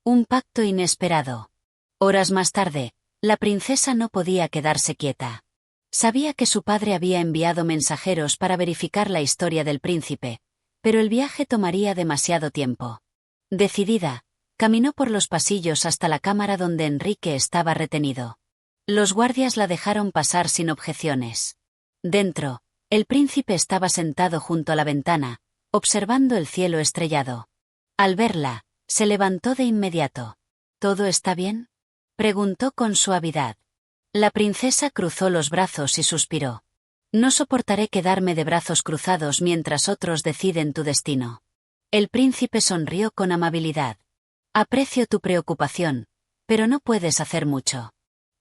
Un pacto inesperado. Horas más tarde, la princesa no podía quedarse quieta. Sabía que su padre había enviado mensajeros para verificar la historia del príncipe, pero el viaje tomaría demasiado tiempo. Decidida, caminó por los pasillos hasta la cámara donde Enrique estaba retenido. Los guardias la dejaron pasar sin objeciones. Dentro, el príncipe estaba sentado junto a la ventana, observando el cielo estrellado. Al verla, se levantó de inmediato. ¿Todo está bien?, preguntó con suavidad. La princesa cruzó los brazos y suspiró. No soportaré quedarme de brazos cruzados mientras otros deciden tu destino. El príncipe sonrió con amabilidad. Aprecio tu preocupación, pero no puedes hacer mucho.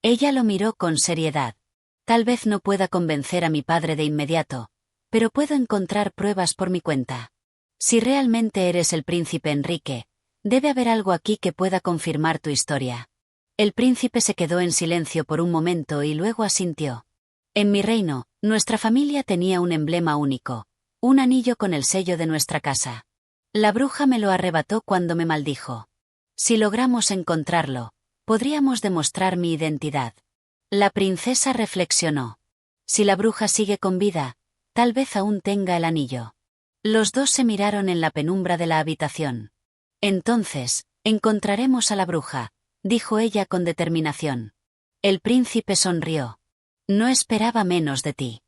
Ella lo miró con seriedad. Tal vez no pueda convencer a mi padre de inmediato, pero puedo encontrar pruebas por mi cuenta. Si realmente eres el príncipe Enrique, debe haber algo aquí que pueda confirmar tu historia. El príncipe se quedó en silencio por un momento y luego asintió. En mi reino, nuestra familia tenía un emblema único, Un anillo con el sello de nuestra casa. La bruja me lo arrebató cuando me maldijo. Si logramos encontrarlo, podríamos demostrar mi identidad. La princesa reflexionó. Si la bruja sigue con vida, tal vez aún tenga el anillo. Los dos se miraron en la penumbra de la habitación. Entonces, encontraremos a la bruja, dijo ella con determinación. El príncipe sonrió. No esperaba menos de ti.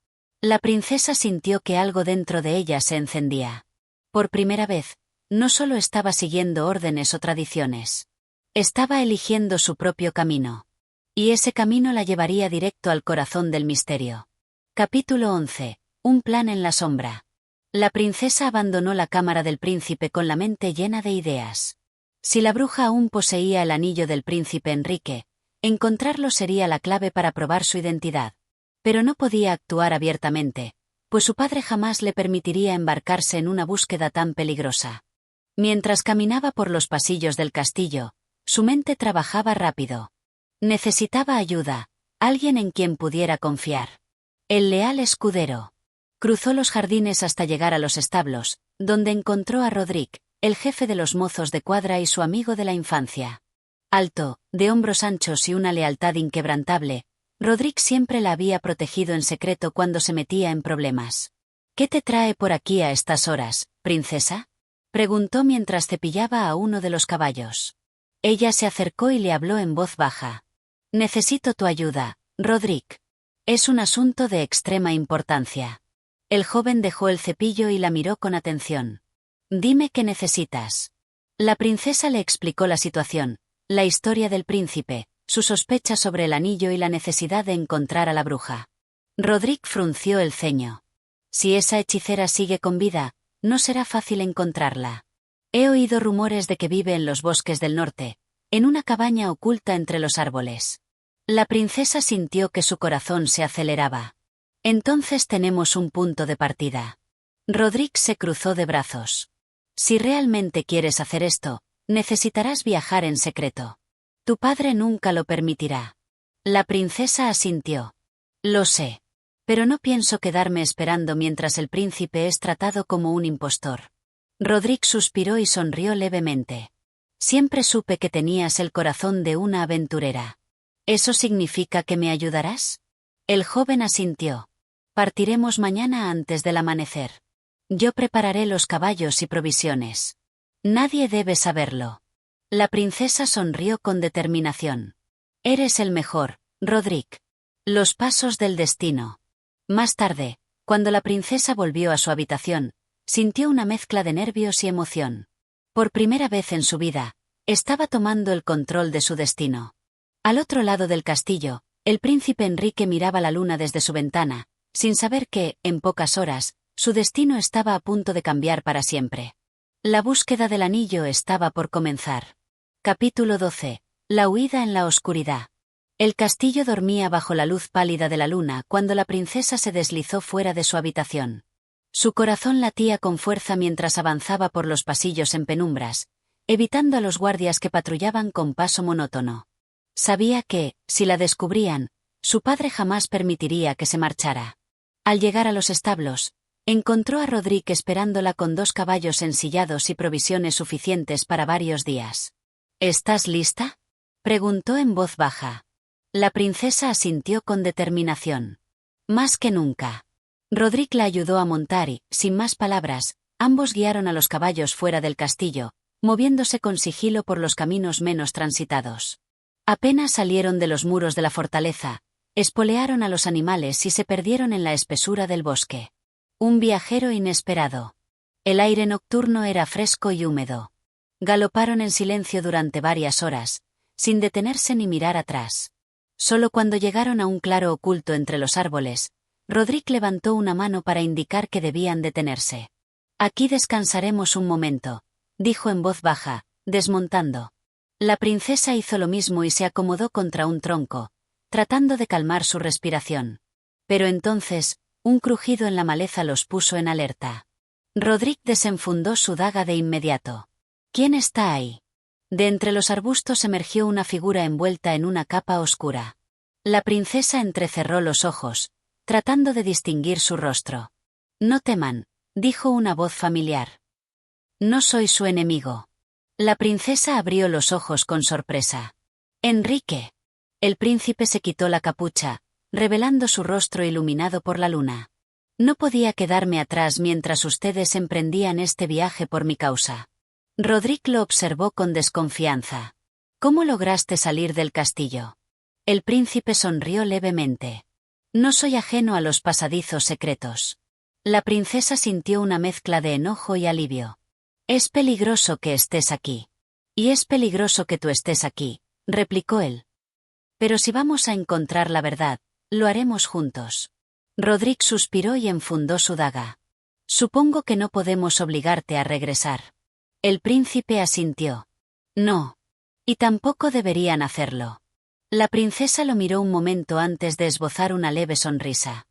La princesa sintió que algo dentro de ella se encendía. Por primera vez, no solo estaba siguiendo órdenes o tradiciones. Estaba eligiendo su propio camino. Y ese camino la llevaría directo al corazón del misterio. Capítulo 11. Un plan en la sombra. La princesa abandonó la cámara del príncipe con la mente llena de ideas. Si la bruja aún poseía el anillo del príncipe Enrique, encontrarlo sería la clave para probar su identidad. Pero no podía actuar abiertamente, pues su padre jamás le permitiría embarcarse en una búsqueda tan peligrosa. Mientras caminaba por los pasillos del castillo, su mente trabajaba rápido. Necesitaba ayuda, alguien en quien pudiera confiar. El leal escudero. Cruzó los jardines hasta llegar a los establos, donde encontró a Rodrik, el jefe de los mozos de cuadra y su amigo de la infancia. Alto, de hombros anchos y una lealtad inquebrantable, Rodrik siempre la había protegido en secreto cuando se metía en problemas. ¿Qué te trae por aquí a estas horas, princesa?, preguntó mientras cepillaba a uno de los caballos. Ella se acercó y le habló en voz baja. Necesito tu ayuda, Rodrik. Es un asunto de extrema importancia. El joven dejó el cepillo y la miró con atención. Dime qué necesitas. La princesa le explicó la situación, la historia del príncipe, su sospecha sobre el anillo y la necesidad de encontrar a la bruja. Rodrik frunció el ceño. Si esa hechicera sigue con vida, no será fácil encontrarla. He oído rumores de que vive en los bosques del norte, en una cabaña oculta entre los árboles. La princesa sintió que su corazón se aceleraba. Entonces tenemos un punto de partida. Rodrik se cruzó de brazos. Si realmente quieres hacer esto, necesitarás viajar en secreto. Tu padre nunca lo permitirá. La princesa asintió. Lo sé. Pero no pienso quedarme esperando mientras el príncipe es tratado como un impostor. Rodrik suspiró y sonrió levemente. Siempre supe que tenías el corazón de una aventurera. ¿Eso significa que me ayudarás? El joven asintió. Partiremos mañana antes del amanecer. Yo prepararé los caballos y provisiones. Nadie debe saberlo. La princesa sonrió con determinación. Eres el mejor, Rodrik. Los pasos del destino. Más tarde, cuando la princesa volvió a su habitación, sintió una mezcla de nervios y emoción. Por primera vez en su vida, estaba tomando el control de su destino. Al otro lado del castillo, el príncipe Enrique miraba la luna desde su ventana, sin saber que, en pocas horas, su destino estaba a punto de cambiar para siempre. La búsqueda del anillo estaba por comenzar. Capítulo 12. La huida en la oscuridad. El castillo dormía bajo la luz pálida de la luna cuando la princesa se deslizó fuera de su habitación. Su corazón latía con fuerza mientras avanzaba por los pasillos en penumbras, evitando a los guardias que patrullaban con paso monótono. Sabía que, si la descubrían, su padre jamás permitiría que se marchara. Al llegar a los establos, encontró a Rodrik esperándola con 2 caballos ensillados y provisiones suficientes para varios días. ¿Estás lista?, preguntó en voz baja. La princesa asintió con determinación. Más que nunca. Rodrik la ayudó a montar y, sin más palabras, ambos guiaron a los caballos fuera del castillo, moviéndose con sigilo por los caminos menos transitados. Apenas salieron de los muros de la fortaleza, espolearon a los animales y se perdieron en la espesura del bosque. Un viajero inesperado. El aire nocturno era fresco y húmedo. Galoparon en silencio durante varias horas, sin detenerse ni mirar atrás. Solo cuando llegaron a un claro oculto entre los árboles, Rodrik levantó una mano para indicar que debían detenerse. Aquí descansaremos un momento, dijo en voz baja, desmontando. La princesa hizo lo mismo y se acomodó contra un tronco, tratando de calmar su respiración. Pero entonces, un crujido en la maleza los puso en alerta. Rodrik desenfundó su daga de inmediato. ¿Quién está ahí? De entre los arbustos emergió una figura envuelta en una capa oscura. La princesa entrecerró los ojos, tratando de distinguir su rostro. No teman, dijo una voz familiar. No soy su enemigo. La princesa abrió los ojos con sorpresa. Enrique. El príncipe se quitó la capucha, revelando su rostro iluminado por la luna. No podía quedarme atrás mientras ustedes emprendían este viaje por mi causa. Rodrik lo observó con desconfianza. ¿Cómo lograste salir del castillo? El príncipe sonrió levemente. No soy ajeno a los pasadizos secretos. La princesa sintió una mezcla de enojo y alivio. Es peligroso que estés aquí. Y es peligroso que tú estés aquí, replicó él. Pero si vamos a encontrar la verdad, lo haremos juntos. Rodrik suspiró y enfundó su daga. Supongo que no podemos obligarte a regresar. El príncipe asintió. No. Y tampoco deberían hacerlo. La princesa lo miró un momento antes de esbozar una leve sonrisa.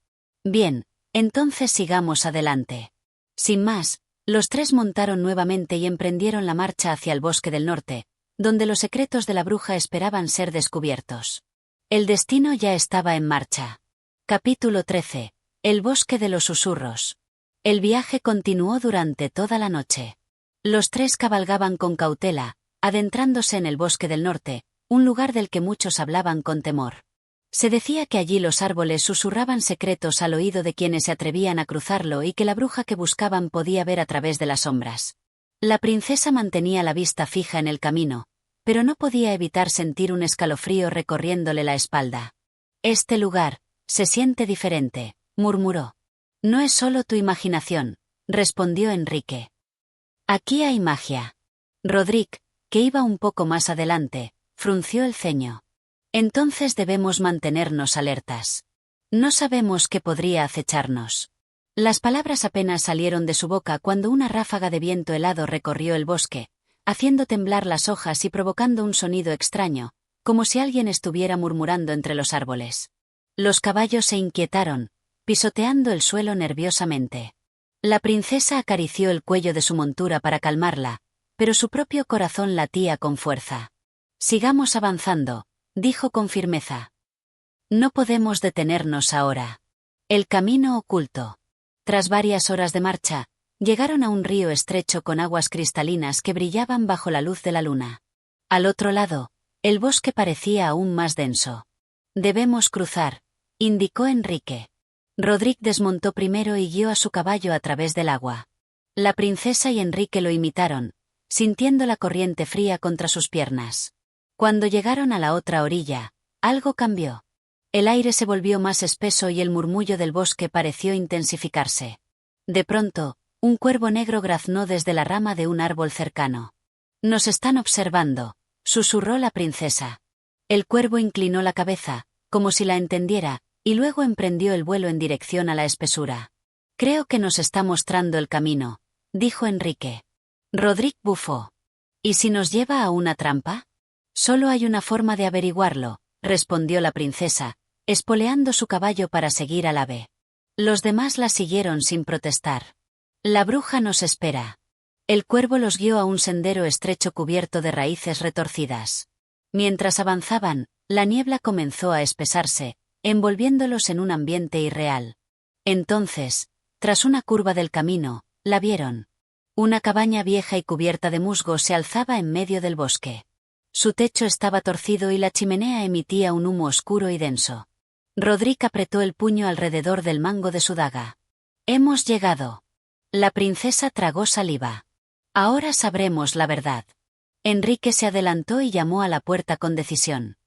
Bien, entonces sigamos adelante. Sin más, los tres montaron nuevamente y emprendieron la marcha hacia el bosque del norte, donde los secretos de la bruja esperaban ser descubiertos. El destino ya estaba en marcha. Capítulo 13. El bosque de los susurros. El viaje continuó durante toda la noche. Los tres cabalgaban con cautela, adentrándose en el bosque del norte, un lugar del que muchos hablaban con temor. Se decía que allí los árboles susurraban secretos al oído de quienes se atrevían a cruzarlo y que la bruja que buscaban podía ver a través de las sombras. La princesa mantenía la vista fija en el camino, pero no podía evitar sentir un escalofrío recorriéndole la espalda. Este lugar se siente diferente, murmuró. No es solo tu imaginación, respondió Enrique. Aquí hay magia. Rodrik, que iba un poco más adelante, frunció el ceño. Entonces debemos mantenernos alertas. No sabemos qué podría acecharnos. Las palabras apenas salieron de su boca cuando una ráfaga de viento helado recorrió el bosque, haciendo temblar las hojas y provocando un sonido extraño, como si alguien estuviera murmurando entre los árboles. Los caballos se inquietaron, pisoteando el suelo nerviosamente. La princesa acarició el cuello de su montura para calmarla, pero su propio corazón latía con fuerza. Sigamos avanzando, dijo con firmeza. No podemos detenernos ahora. El camino oculto. Tras varias horas de marcha, llegaron a un río estrecho con aguas cristalinas que brillaban bajo la luz de la luna. Al otro lado, el bosque parecía aún más denso. Debemos cruzar, indicó Enrique. Rodrik desmontó primero y guió a su caballo a través del agua. La princesa y Enrique lo imitaron, sintiendo la corriente fría contra sus piernas. Cuando llegaron a la otra orilla, algo cambió. El aire se volvió más espeso y el murmullo del bosque pareció intensificarse. De pronto, un cuervo negro graznó desde la rama de un árbol cercano. Nos están observando, susurró la princesa. El cuervo inclinó la cabeza, como si la entendiera, y luego emprendió el vuelo en dirección a la espesura. Creo que nos está mostrando el camino, dijo Enrique. Rodrik bufó. ¿Y si nos lleva a una trampa? Solo hay una forma de averiguarlo, respondió la princesa, espoleando su caballo para seguir al ave. Los demás la siguieron sin protestar. La bruja nos espera. El cuervo los guió a un sendero estrecho cubierto de raíces retorcidas. Mientras avanzaban, la niebla comenzó a espesarse, envolviéndolos en un ambiente irreal. Entonces, tras una curva del camino, la vieron. Una cabaña vieja y cubierta de musgo se alzaba en medio del bosque. Su techo estaba torcido y la chimenea emitía un humo oscuro y denso. Rodrik apretó el puño alrededor del mango de su daga. Hemos llegado. La princesa tragó saliva. Ahora sabremos la verdad. Enrique se adelantó y llamó a la puerta con decisión.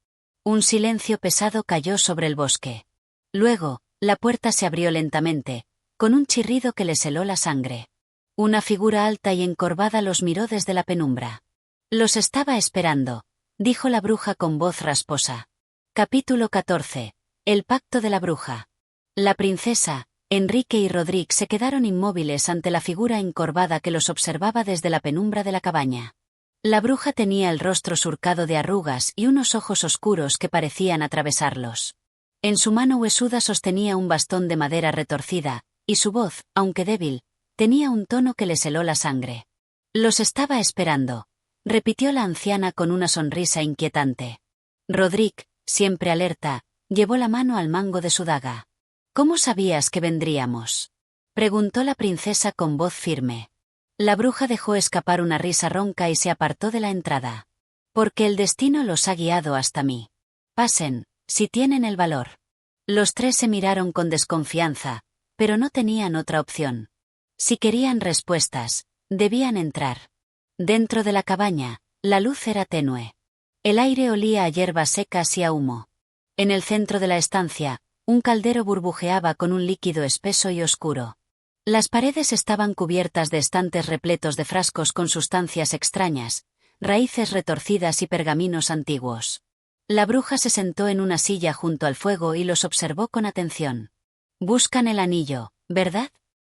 Un silencio pesado cayó sobre el bosque. Luego, la puerta se abrió lentamente, con un chirrido que les heló la sangre. Una figura alta y encorvada los miró desde la penumbra. Los estaba esperando, dijo la bruja con voz rasposa. Capítulo 14. El pacto de la bruja. La princesa, Enrique y Rodrik se quedaron inmóviles ante la figura encorvada que los observaba desde la penumbra de la cabaña. La bruja tenía el rostro surcado de arrugas y unos ojos oscuros que parecían atravesarlos. En su mano huesuda sostenía un bastón de madera retorcida, y su voz, aunque débil, tenía un tono que les heló la sangre. Los estaba esperando, repitió la anciana con una sonrisa inquietante. Rodrik, siempre alerta, llevó la mano al mango de su daga. ¿Cómo sabías que vendríamos? Preguntó la princesa con voz firme. La bruja dejó escapar una risa ronca y se apartó de la entrada. Porque el destino los ha guiado hasta mí. Pasen, si tienen el valor. Los tres se miraron con desconfianza, pero no tenían otra opción. Si querían respuestas, debían entrar. Dentro de la cabaña, la luz era tenue. El aire olía a hierbas secas y a humo. En el centro de la estancia, un caldero burbujeaba con un líquido espeso y oscuro. Las paredes estaban cubiertas de estantes repletos de frascos con sustancias extrañas, raíces retorcidas y pergaminos antiguos. La bruja se sentó en una silla junto al fuego y los observó con atención. «Buscan el anillo, ¿verdad?»,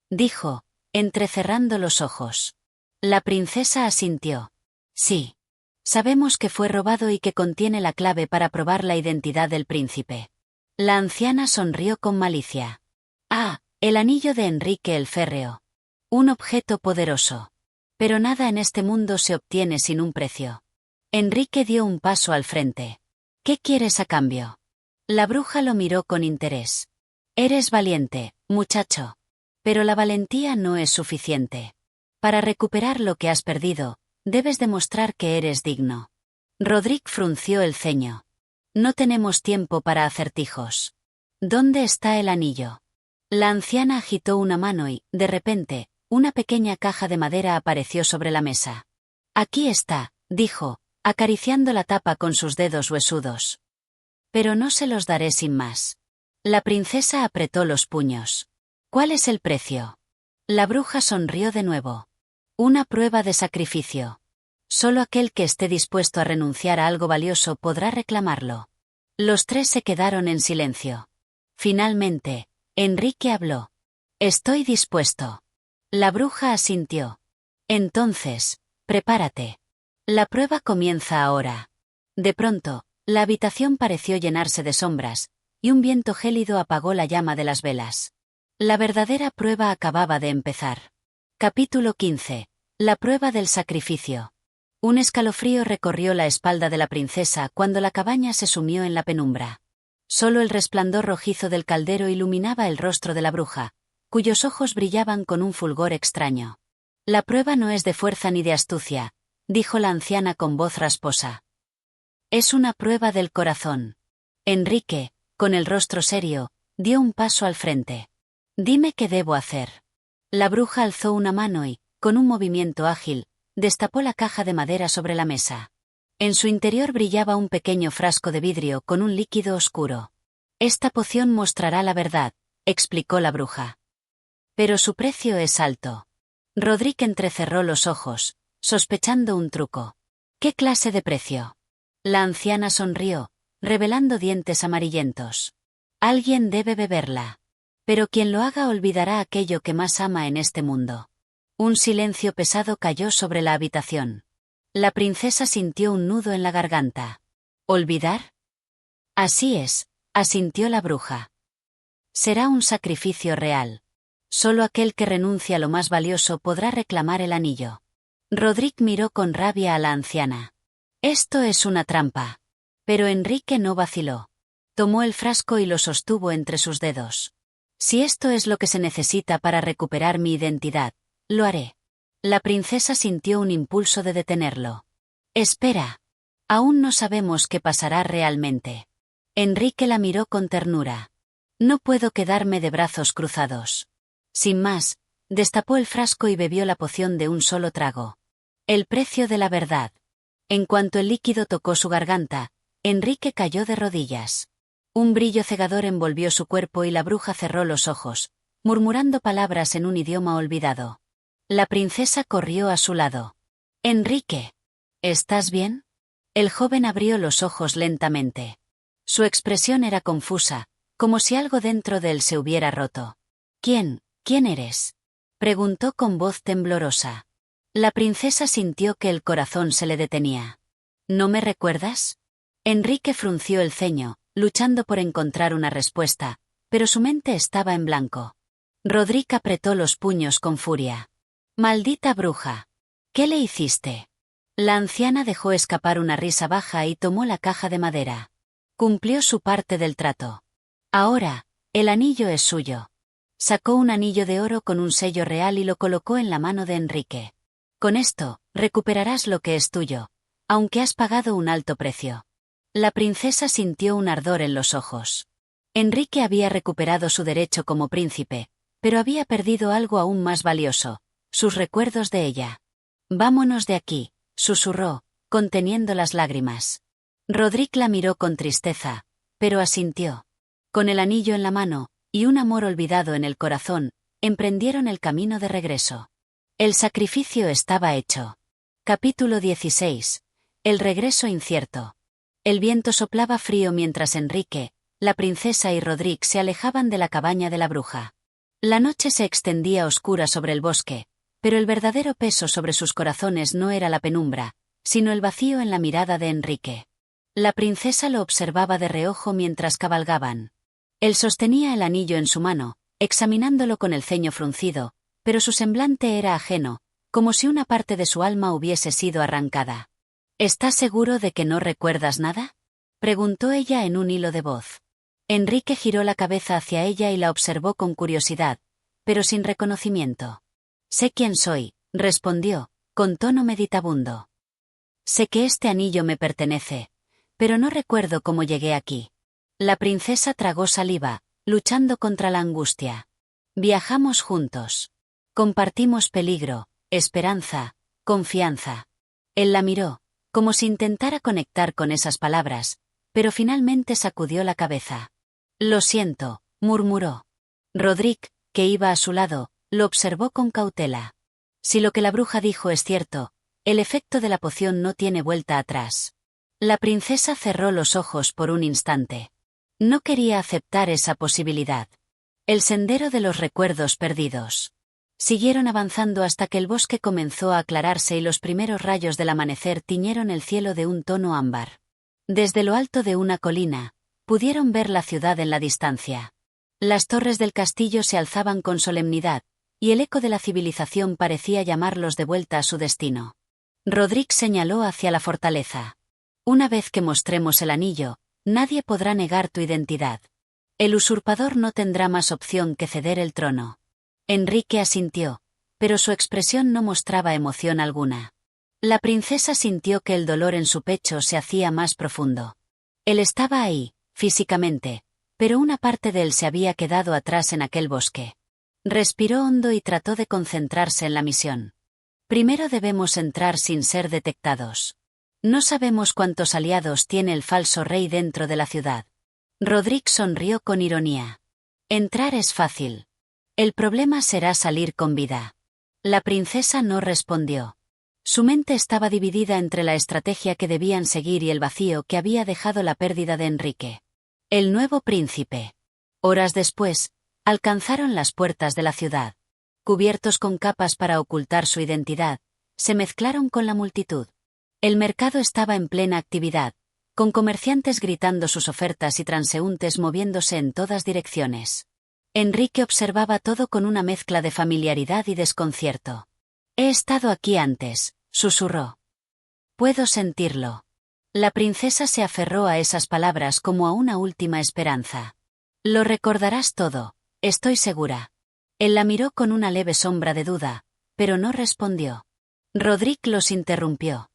dijo, entrecerrando los ojos. La princesa asintió. «Sí. Sabemos que fue robado y que contiene la clave para probar la identidad del príncipe». La anciana sonrió con malicia. «Ah, el anillo de Enrique el Férreo. Un objeto poderoso. Pero nada en este mundo se obtiene sin un precio». Enrique dio un paso al frente. «¿Qué quieres a cambio?». La bruja lo miró con interés. «Eres valiente, muchacho. Pero la valentía no es suficiente. Para recuperar lo que has perdido, debes demostrar que eres digno». Rodrik frunció el ceño. «No tenemos tiempo para acertijos. ¿Dónde está el anillo?». La anciana agitó una mano y, de repente, una pequeña caja de madera apareció sobre la mesa. «Aquí está», dijo, acariciando la tapa con sus dedos huesudos. «Pero no se los daré sin más». La princesa apretó los puños. «¿Cuál es el precio?». La bruja sonrió de nuevo. «Una prueba de sacrificio. Solo aquel que esté dispuesto a renunciar a algo valioso podrá reclamarlo». Los tres se quedaron en silencio. Finalmente, Enrique habló. «Estoy dispuesto». La bruja asintió. «Entonces, prepárate. La prueba comienza ahora». De pronto, la habitación pareció llenarse de sombras, y un viento gélido apagó la llama de las velas. La verdadera prueba acababa de empezar. Capítulo 15. La prueba del sacrificio. Un escalofrío recorrió la espalda de la princesa cuando la cabaña se sumió en la penumbra. Solo el resplandor rojizo del caldero iluminaba el rostro de la bruja, cuyos ojos brillaban con un fulgor extraño. «La prueba no es de fuerza ni de astucia», dijo la anciana con voz rasposa. «Es una prueba del corazón». Enrique, con el rostro serio, dio un paso al frente. «Dime qué debo hacer». La bruja alzó una mano y, con un movimiento ágil, destapó la caja de madera sobre la mesa. En su interior brillaba un pequeño frasco de vidrio con un líquido oscuro. «Esta poción mostrará la verdad», explicó la bruja. «Pero su precio es alto». Rodrik entrecerró los ojos, sospechando un truco. «¿Qué clase de precio?». La anciana sonrió, revelando dientes amarillentos. «Alguien debe beberla. Pero quien lo haga olvidará aquello que más ama en este mundo». Un silencio pesado cayó sobre la habitación. La princesa sintió un nudo en la garganta. «¿Olvidar?». «Así es», asintió la bruja. «Será un sacrificio real. Solo aquel que renuncia a lo más valioso podrá reclamar el anillo». Rodrik miró con rabia a la anciana. «Esto es una trampa». Pero Enrique no vaciló. Tomó el frasco y lo sostuvo entre sus dedos. «Si esto es lo que se necesita para recuperar mi identidad, lo haré». La princesa sintió un impulso de detenerlo. «Espera. Aún no sabemos qué pasará realmente». Enrique la miró con ternura. «No puedo quedarme de brazos cruzados». Sin más, destapó el frasco y bebió la poción de un solo trago. El precio de la verdad. En cuanto el líquido tocó su garganta, Enrique cayó de rodillas. Un brillo cegador envolvió su cuerpo y la bruja cerró los ojos, murmurando palabras en un idioma olvidado. La princesa corrió a su lado. «Enrique, ¿estás bien?». El joven abrió los ojos lentamente. Su expresión era confusa, como si algo dentro de él se hubiera roto. ¿Quién eres?», preguntó con voz temblorosa. La princesa sintió que el corazón se le detenía. «¿No me recuerdas?». Enrique frunció el ceño, luchando por encontrar una respuesta, pero su mente estaba en blanco. Rodrik apretó los puños con furia. «Maldita bruja. ¿Qué le hiciste?». La anciana dejó escapar una risa baja y tomó la caja de madera. Cumplió su parte del trato. «Ahora, el anillo es suyo. Sacó un anillo de oro con un sello real y lo colocó en la mano de Enrique. Con esto, recuperarás lo que es tuyo, aunque has pagado un alto precio. La princesa sintió un ardor en los ojos. Enrique había recuperado su derecho como príncipe, pero había perdido algo aún más valioso, sus recuerdos de ella. Vámonos de aquí, susurró, conteniendo las lágrimas. Rodrik la miró con tristeza, pero asintió. Con el anillo en la mano, y un amor olvidado en el corazón, emprendieron el camino de regreso. El sacrificio estaba hecho. Capítulo 16. El regreso incierto. El viento soplaba frío mientras Enrique, la princesa y Rodrik se alejaban de la cabaña de la bruja. La noche se extendía oscura sobre el bosque, pero el verdadero peso sobre sus corazones no era la penumbra, sino el vacío en la mirada de Enrique. La princesa lo observaba de reojo mientras cabalgaban. Él sostenía el anillo en su mano, examinándolo con el ceño fruncido, pero su semblante era ajeno, como si una parte de su alma hubiese sido arrancada. ¿Estás seguro de que no recuerdas nada?, preguntó ella en un hilo de voz. Enrique giró la cabeza hacia ella y la observó con curiosidad, pero sin reconocimiento. Sé quién soy, respondió, con tono meditabundo. Sé que este anillo me pertenece, pero no recuerdo cómo llegué aquí. La princesa tragó saliva, luchando contra la angustia. Viajamos juntos. Compartimos peligro, esperanza, confianza. Él la miró, como si intentara conectar con esas palabras, pero finalmente sacudió la cabeza. Lo siento, murmuró. Rodrik, que iba a su lado, lo observó con cautela. Si lo que la bruja dijo es cierto, el efecto de la poción no tiene vuelta atrás. La princesa cerró los ojos por un instante. No quería aceptar esa posibilidad. El sendero de los recuerdos perdidos. Siguieron avanzando hasta que el bosque comenzó a aclararse y los primeros rayos del amanecer tiñeron el cielo de un tono ámbar. Desde lo alto de una colina, pudieron ver la ciudad en la distancia. Las torres del castillo se alzaban con solemnidad, y el eco de la civilización parecía llamarlos de vuelta a su destino. Rodrik señaló hacia la fortaleza. Una vez que mostremos el anillo, nadie podrá negar tu identidad. El usurpador no tendrá más opción que ceder el trono. Enrique asintió, pero su expresión no mostraba emoción alguna. La princesa sintió que el dolor en su pecho se hacía más profundo. Él estaba ahí, físicamente, pero una parte de él se había quedado atrás en aquel bosque. Respiró hondo y trató de concentrarse en la misión. Primero debemos entrar sin ser detectados. No sabemos cuántos aliados tiene el falso rey dentro de la ciudad. Rodrik sonrió con ironía. Entrar es fácil. El problema será salir con vida. La princesa no respondió. Su mente estaba dividida entre la estrategia que debían seguir y el vacío que había dejado la pérdida de Enrique. El nuevo príncipe. Horas después, alcanzaron las puertas de la ciudad. Cubiertos con capas para ocultar su identidad, se mezclaron con la multitud. El mercado estaba en plena actividad, con comerciantes gritando sus ofertas y transeúntes moviéndose en todas direcciones. Enrique observaba todo con una mezcla de familiaridad y desconcierto. He estado aquí antes, susurró. Puedo sentirlo. La princesa se aferró a esas palabras como a una última esperanza. Lo recordarás todo, estoy segura. Él la miró con una leve sombra de duda, pero no respondió. Rodrik los interrumpió.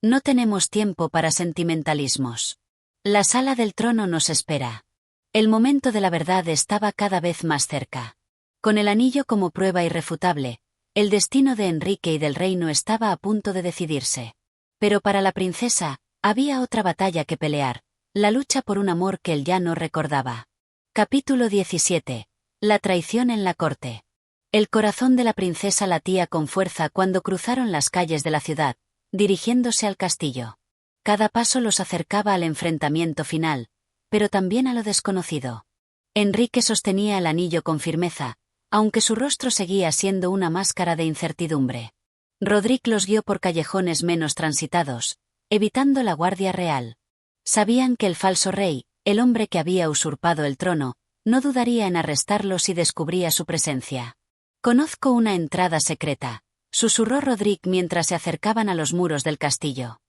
No tenemos tiempo para sentimentalismos. La sala del trono nos espera. El momento de la verdad estaba cada vez más cerca. Con el anillo como prueba irrefutable, el destino de Enrique y del reino estaba a punto de decidirse. Pero para la princesa, había otra batalla que pelear, la lucha por un amor que él ya no recordaba. Capítulo 17. La traición en la corte. El corazón de la princesa latía con fuerza cuando cruzaron las calles de la ciudad, dirigiéndose al castillo. Cada paso los acercaba al enfrentamiento final, pero también a lo desconocido. Enrique sostenía el anillo con firmeza, aunque su rostro seguía siendo una máscara de incertidumbre. Rodrik los guió por callejones menos transitados, evitando la guardia real. Sabían que el falso rey, el hombre que había usurpado el trono, no dudaría en arrestarlos si descubría su presencia. Conozco una entrada secreta, susurró Rodrik mientras se acercaban a los muros del castillo.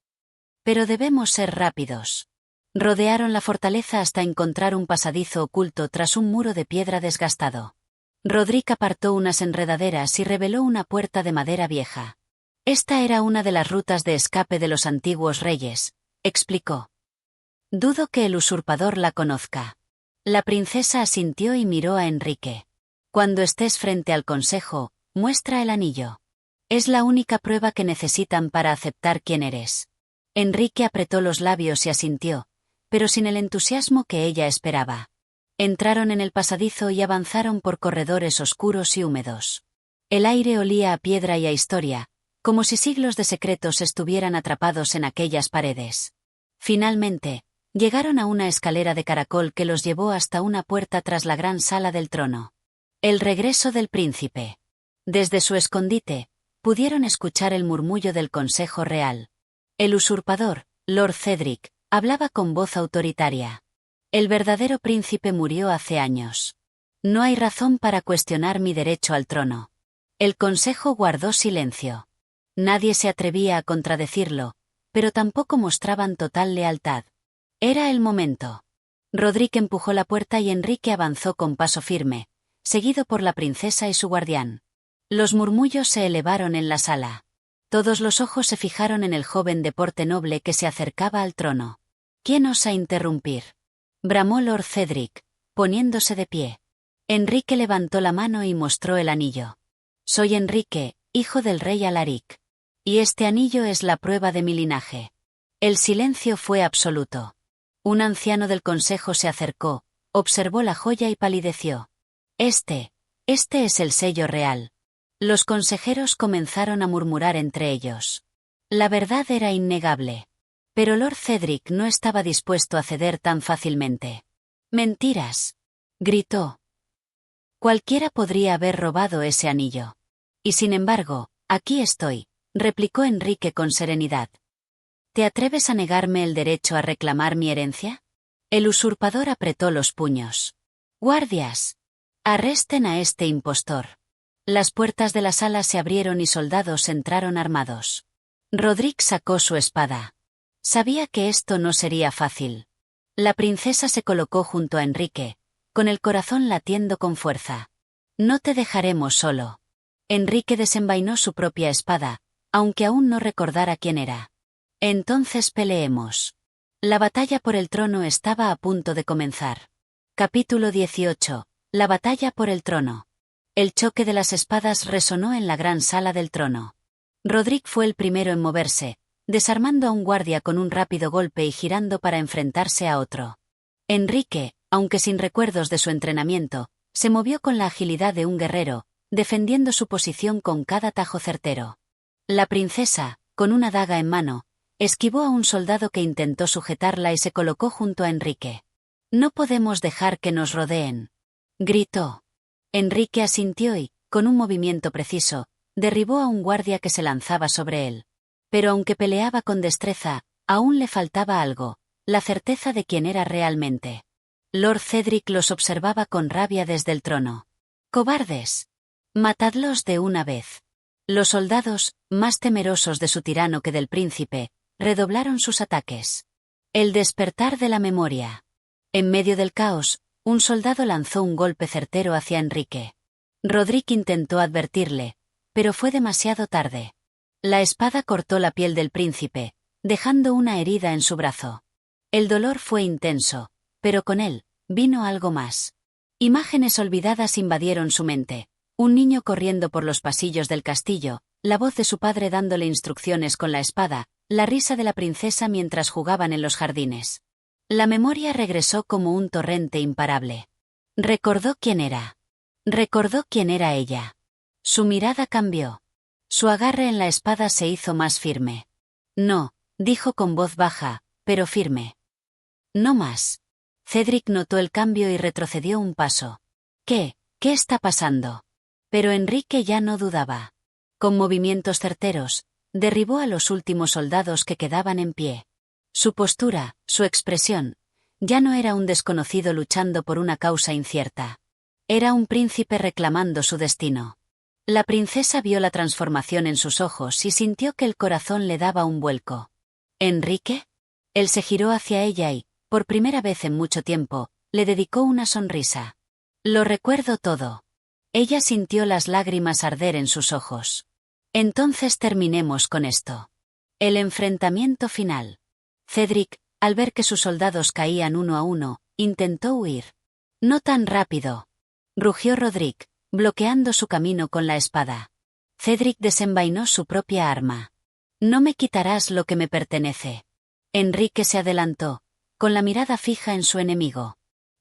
Pero debemos ser rápidos. Rodearon la fortaleza hasta encontrar un pasadizo oculto tras un muro de piedra desgastado. Rodrik apartó unas enredaderas y reveló una puerta de madera vieja. Esta era una de las rutas de escape de los antiguos reyes, explicó. Dudo que el usurpador la conozca. La princesa asintió y miró a Enrique. Cuando estés frente al consejo, muestra el anillo. Es la única prueba que necesitan para aceptar quién eres. Enrique apretó los labios y asintió, pero sin el entusiasmo que ella esperaba. Entraron en el pasadizo y avanzaron por corredores oscuros y húmedos. El aire olía a piedra y a historia, como si siglos de secretos estuvieran atrapados en aquellas paredes. Finalmente, llegaron a una escalera de caracol que los llevó hasta una puerta tras la gran sala del trono. El regreso del príncipe. Desde su escondite, pudieron escuchar el murmullo del Consejo Real. El usurpador, Lord Cedric, hablaba con voz autoritaria. El verdadero príncipe murió hace años. No hay razón para cuestionar mi derecho al trono. El consejo guardó silencio. Nadie se atrevía a contradecirlo, pero tampoco mostraban total lealtad. Era el momento. Rodrik empujó la puerta y Enrique avanzó con paso firme, seguido por la princesa y su guardián. Los murmullos se elevaron en la sala. Todos los ojos se fijaron en el joven de porte noble que se acercaba al trono. ¿Quién osa interrumpir?, bramó Lord Cedric, poniéndose de pie. Enrique levantó la mano y mostró el anillo. Soy Enrique, hijo del rey Alaric. Y este anillo es la prueba de mi linaje. El silencio fue absoluto. Un anciano del consejo se acercó, observó la joya y palideció. Este es el sello real. Los consejeros comenzaron a murmurar entre ellos. La verdad era innegable. Pero Lord Cedric no estaba dispuesto a ceder tan fácilmente. «Mentiras», gritó. Cualquiera podría haber robado ese anillo. Y sin embargo, aquí estoy, replicó Enrique con serenidad. ¿Te atreves a negarme el derecho a reclamar mi herencia? El usurpador apretó los puños. «Guardias, arresten a este impostor». Las puertas de la sala se abrieron y soldados entraron armados. Rodrik sacó su espada. Sabía que esto no sería fácil. La princesa se colocó junto a Enrique, con el corazón latiendo con fuerza. «No te dejaremos solo». Enrique desenvainó su propia espada, aunque aún no recordara quién era. «Entonces peleemos». La batalla por el trono estaba a punto de comenzar. Capítulo 18. La batalla por el trono. El choque de las espadas resonó en la gran sala del trono. Rodrik fue el primero en moverse, desarmando a un guardia con un rápido golpe y girando para enfrentarse a otro. Enrique, aunque sin recuerdos de su entrenamiento, se movió con la agilidad de un guerrero, defendiendo su posición con cada tajo certero. La princesa, con una daga en mano, esquivó a un soldado que intentó sujetarla y se colocó junto a Enrique. «No podemos dejar que nos rodeen», gritó. Enrique asintió y, con un movimiento preciso, derribó a un guardia que se lanzaba sobre él. Pero aunque peleaba con destreza, aún le faltaba algo, la certeza de quién era realmente. Lord Cedric los observaba con rabia desde el trono. «Cobardes. Matadlos de una vez». Los soldados, más temerosos de su tirano que del príncipe, redoblaron sus ataques. El despertar de la memoria. En medio del caos, un soldado lanzó un golpe certero hacia Enrique. Rodrik intentó advertirle, pero fue demasiado tarde. La espada cortó la piel del príncipe, dejando una herida en su brazo. El dolor fue intenso, pero con él, vino algo más. Imágenes olvidadas invadieron su mente. Un niño corriendo por los pasillos del castillo, la voz de su padre dándole instrucciones con la espada, la risa de la princesa mientras jugaban en los jardines. La memoria regresó como un torrente imparable. Recordó quién era. Recordó quién era ella. Su mirada cambió. Su agarre en la espada se hizo más firme. «No», dijo con voz baja, pero firme. «No más». Cedric notó el cambio y retrocedió un paso. ¿Qué está pasando? Pero Enrique ya no dudaba. Con movimientos certeros, derribó a los últimos soldados que quedaban en pie. Su postura, su expresión, ya no era un desconocido luchando por una causa incierta. Era un príncipe reclamando su destino. La princesa vio la transformación en sus ojos y sintió que el corazón le daba un vuelco. ¿Enrique? Él se giró hacia ella y, por primera vez en mucho tiempo, le dedicó una sonrisa. «Lo recuerdo todo». Ella sintió las lágrimas arder en sus ojos. Entonces terminemos con esto. El enfrentamiento final. Cedric, al ver que sus soldados caían uno a uno, intentó huir. No tan rápido. Rugió Rodrik, bloqueando su camino con la espada. Cedric desenvainó su propia arma. No me quitarás lo que me pertenece. Enrique se adelantó, con la mirada fija en su enemigo.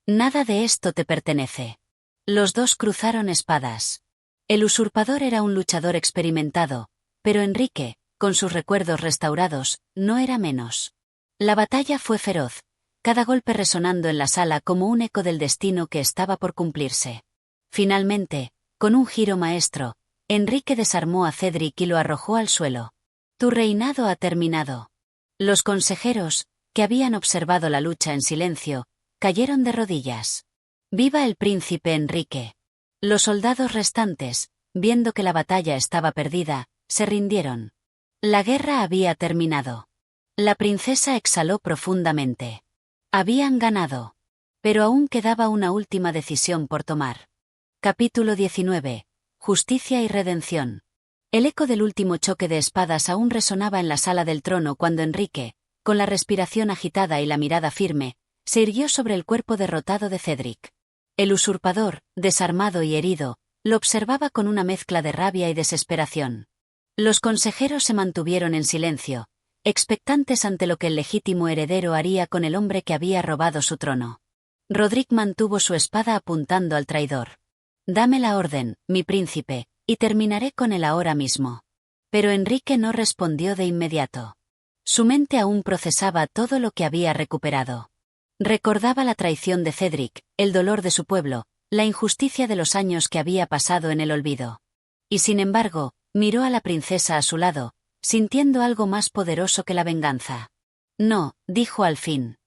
Nada de esto te pertenece. Los dos cruzaron espadas. El usurpador era un luchador experimentado, pero Enrique, con sus recuerdos restaurados, no era menos. La batalla fue feroz, cada golpe resonando en la sala como un eco del destino que estaba por cumplirse. Finalmente, con un giro maestro, Enrique desarmó a Cedric y lo arrojó al suelo. Tu reinado ha terminado. Los consejeros, que habían observado la lucha en silencio, cayeron de rodillas. ¡Viva el príncipe Enrique! Los soldados restantes, viendo que la batalla estaba perdida, se rindieron. La guerra había terminado. La princesa exhaló profundamente. Habían ganado. Pero aún quedaba una última decisión por tomar. Capítulo 19. Justicia y redención. El eco del último choque de espadas aún resonaba en la sala del trono cuando Enrique, con la respiración agitada y la mirada firme, se irguió sobre el cuerpo derrotado de Cedric. El usurpador, desarmado y herido, lo observaba con una mezcla de rabia y desesperación. Los consejeros se mantuvieron en silencio, expectantes ante lo que el legítimo heredero haría con el hombre que había robado su trono. Rodrik mantuvo su espada apuntando al traidor. Dame la orden, mi príncipe, y terminaré con él ahora mismo. Pero Enrique no respondió de inmediato. Su mente aún procesaba todo lo que había recuperado. Recordaba la traición de Cedric, el dolor de su pueblo, la injusticia de los años que había pasado en el olvido. Y sin embargo, miró a la princesa a su lado, sintiendo algo más poderoso que la venganza. No, dijo al fin.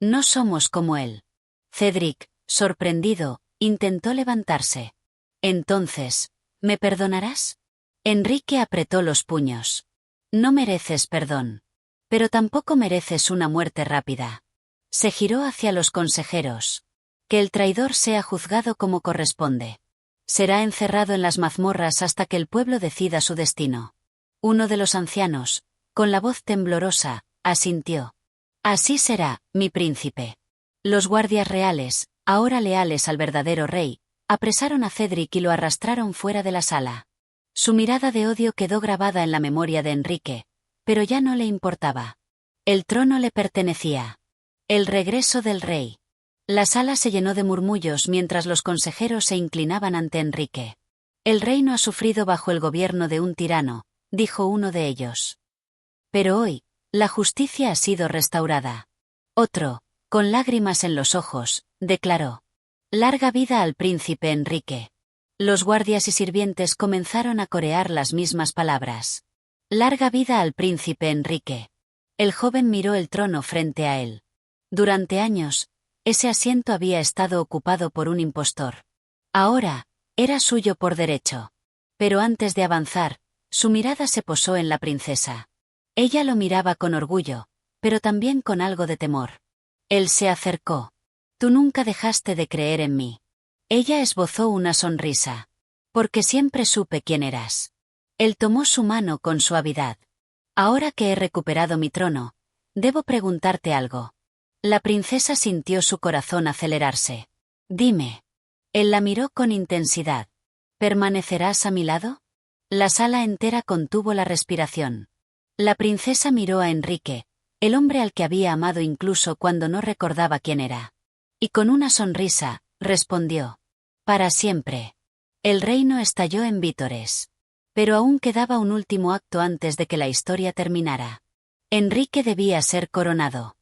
No somos como él. Cedric, sorprendido, intentó levantarse. Entonces, ¿me perdonarás? Enrique apretó los puños. No mereces perdón. Pero tampoco mereces una muerte rápida. Se giró hacia los consejeros. Que el traidor sea juzgado como corresponde. Será encerrado en las mazmorras hasta que el pueblo decida su destino. Uno de los ancianos, con la voz temblorosa, asintió. Así será, mi príncipe. Los guardias reales, ahora leales al verdadero rey, apresaron a Cedric y lo arrastraron fuera de la sala. Su mirada de odio quedó grabada en la memoria de Enrique, pero ya no le importaba. El trono le pertenecía. El regreso del rey. La sala se llenó de murmullos mientras los consejeros se inclinaban ante Enrique. El reino ha sufrido bajo el gobierno de un tirano, dijo uno de ellos. Pero hoy, la justicia ha sido restaurada. Otro, con lágrimas en los ojos, declaró. Larga vida al príncipe Enrique. Los guardias y sirvientes comenzaron a corear las mismas palabras. Larga vida al príncipe Enrique. El joven miró el trono frente a él. Durante años, ese asiento había estado ocupado por un impostor. Ahora, era suyo por derecho. Pero antes de avanzar, su mirada se posó en la princesa. Ella lo miraba con orgullo, pero también con algo de temor. Él se acercó. Tú nunca dejaste de creer en mí. Ella esbozó una sonrisa. Porque siempre supe quién eras. Él tomó su mano con suavidad. Ahora que he recuperado mi trono, debo preguntarte algo. La princesa sintió su corazón acelerarse. Dime. Él la miró con intensidad. ¿Permanecerás a mi lado? La sala entera contuvo la respiración. La princesa miró a Enrique, el hombre al que había amado incluso cuando no recordaba quién era. Y con una sonrisa, respondió. Para siempre. El reino estalló en vítores. Pero aún quedaba un último acto antes de que la historia terminara. Enrique debía ser coronado.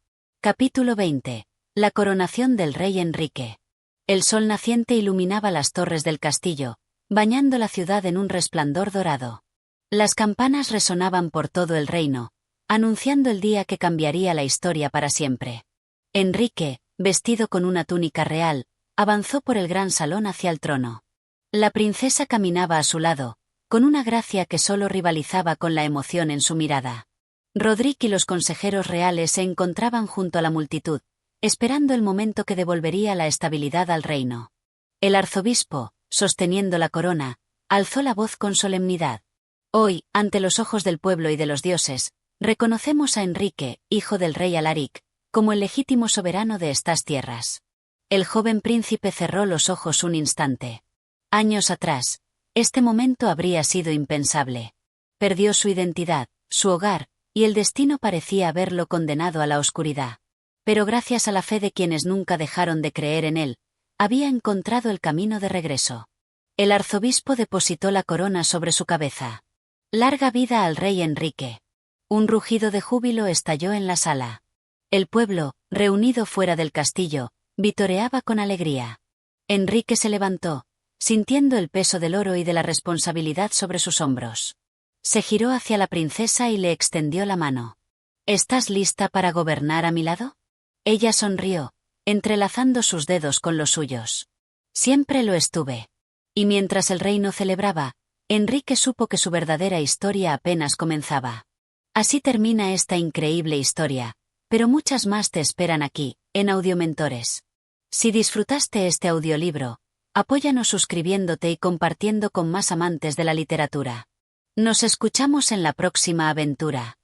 Capítulo 20. La coronación del rey Enrique. El sol naciente iluminaba las torres del castillo, bañando la ciudad en un resplandor dorado. Las campanas resonaban por todo el reino, anunciando el día que cambiaría la historia para siempre. Enrique, vestido con una túnica real, avanzó por el gran salón hacia el trono. La princesa caminaba a su lado, con una gracia que solo rivalizaba con la emoción en su mirada. Rodrik y los consejeros reales se encontraban junto a la multitud, esperando el momento que devolvería la estabilidad al reino. El arzobispo, sosteniendo la corona, alzó la voz con solemnidad. Hoy, ante los ojos del pueblo y de los dioses, reconocemos a Enrique, hijo del rey Alaric, como el legítimo soberano de estas tierras. El joven príncipe cerró los ojos un instante. Años atrás, este momento habría sido impensable. Perdió su identidad, su hogar, y el destino parecía haberlo condenado a la oscuridad. Pero gracias a la fe de quienes nunca dejaron de creer en él, había encontrado el camino de regreso. El arzobispo depositó la corona sobre su cabeza. Larga vida al rey Enrique. Un rugido de júbilo estalló en la sala. El pueblo, reunido fuera del castillo, vitoreaba con alegría. Enrique se levantó, sintiendo el peso del oro y de la responsabilidad sobre sus hombros. Se giró hacia la princesa y le extendió la mano. ¿Estás lista para gobernar a mi lado? Ella sonrió, entrelazando sus dedos con los suyos. Siempre lo estuve. Y mientras el reino celebraba, Enrique supo que su verdadera historia apenas comenzaba. Así termina esta increíble historia, pero muchas más te esperan aquí, en Audiomentores. Si disfrutaste este audiolibro, apóyanos suscribiéndote y compartiendo con más amantes de la literatura. Nos escuchamos en la próxima aventura.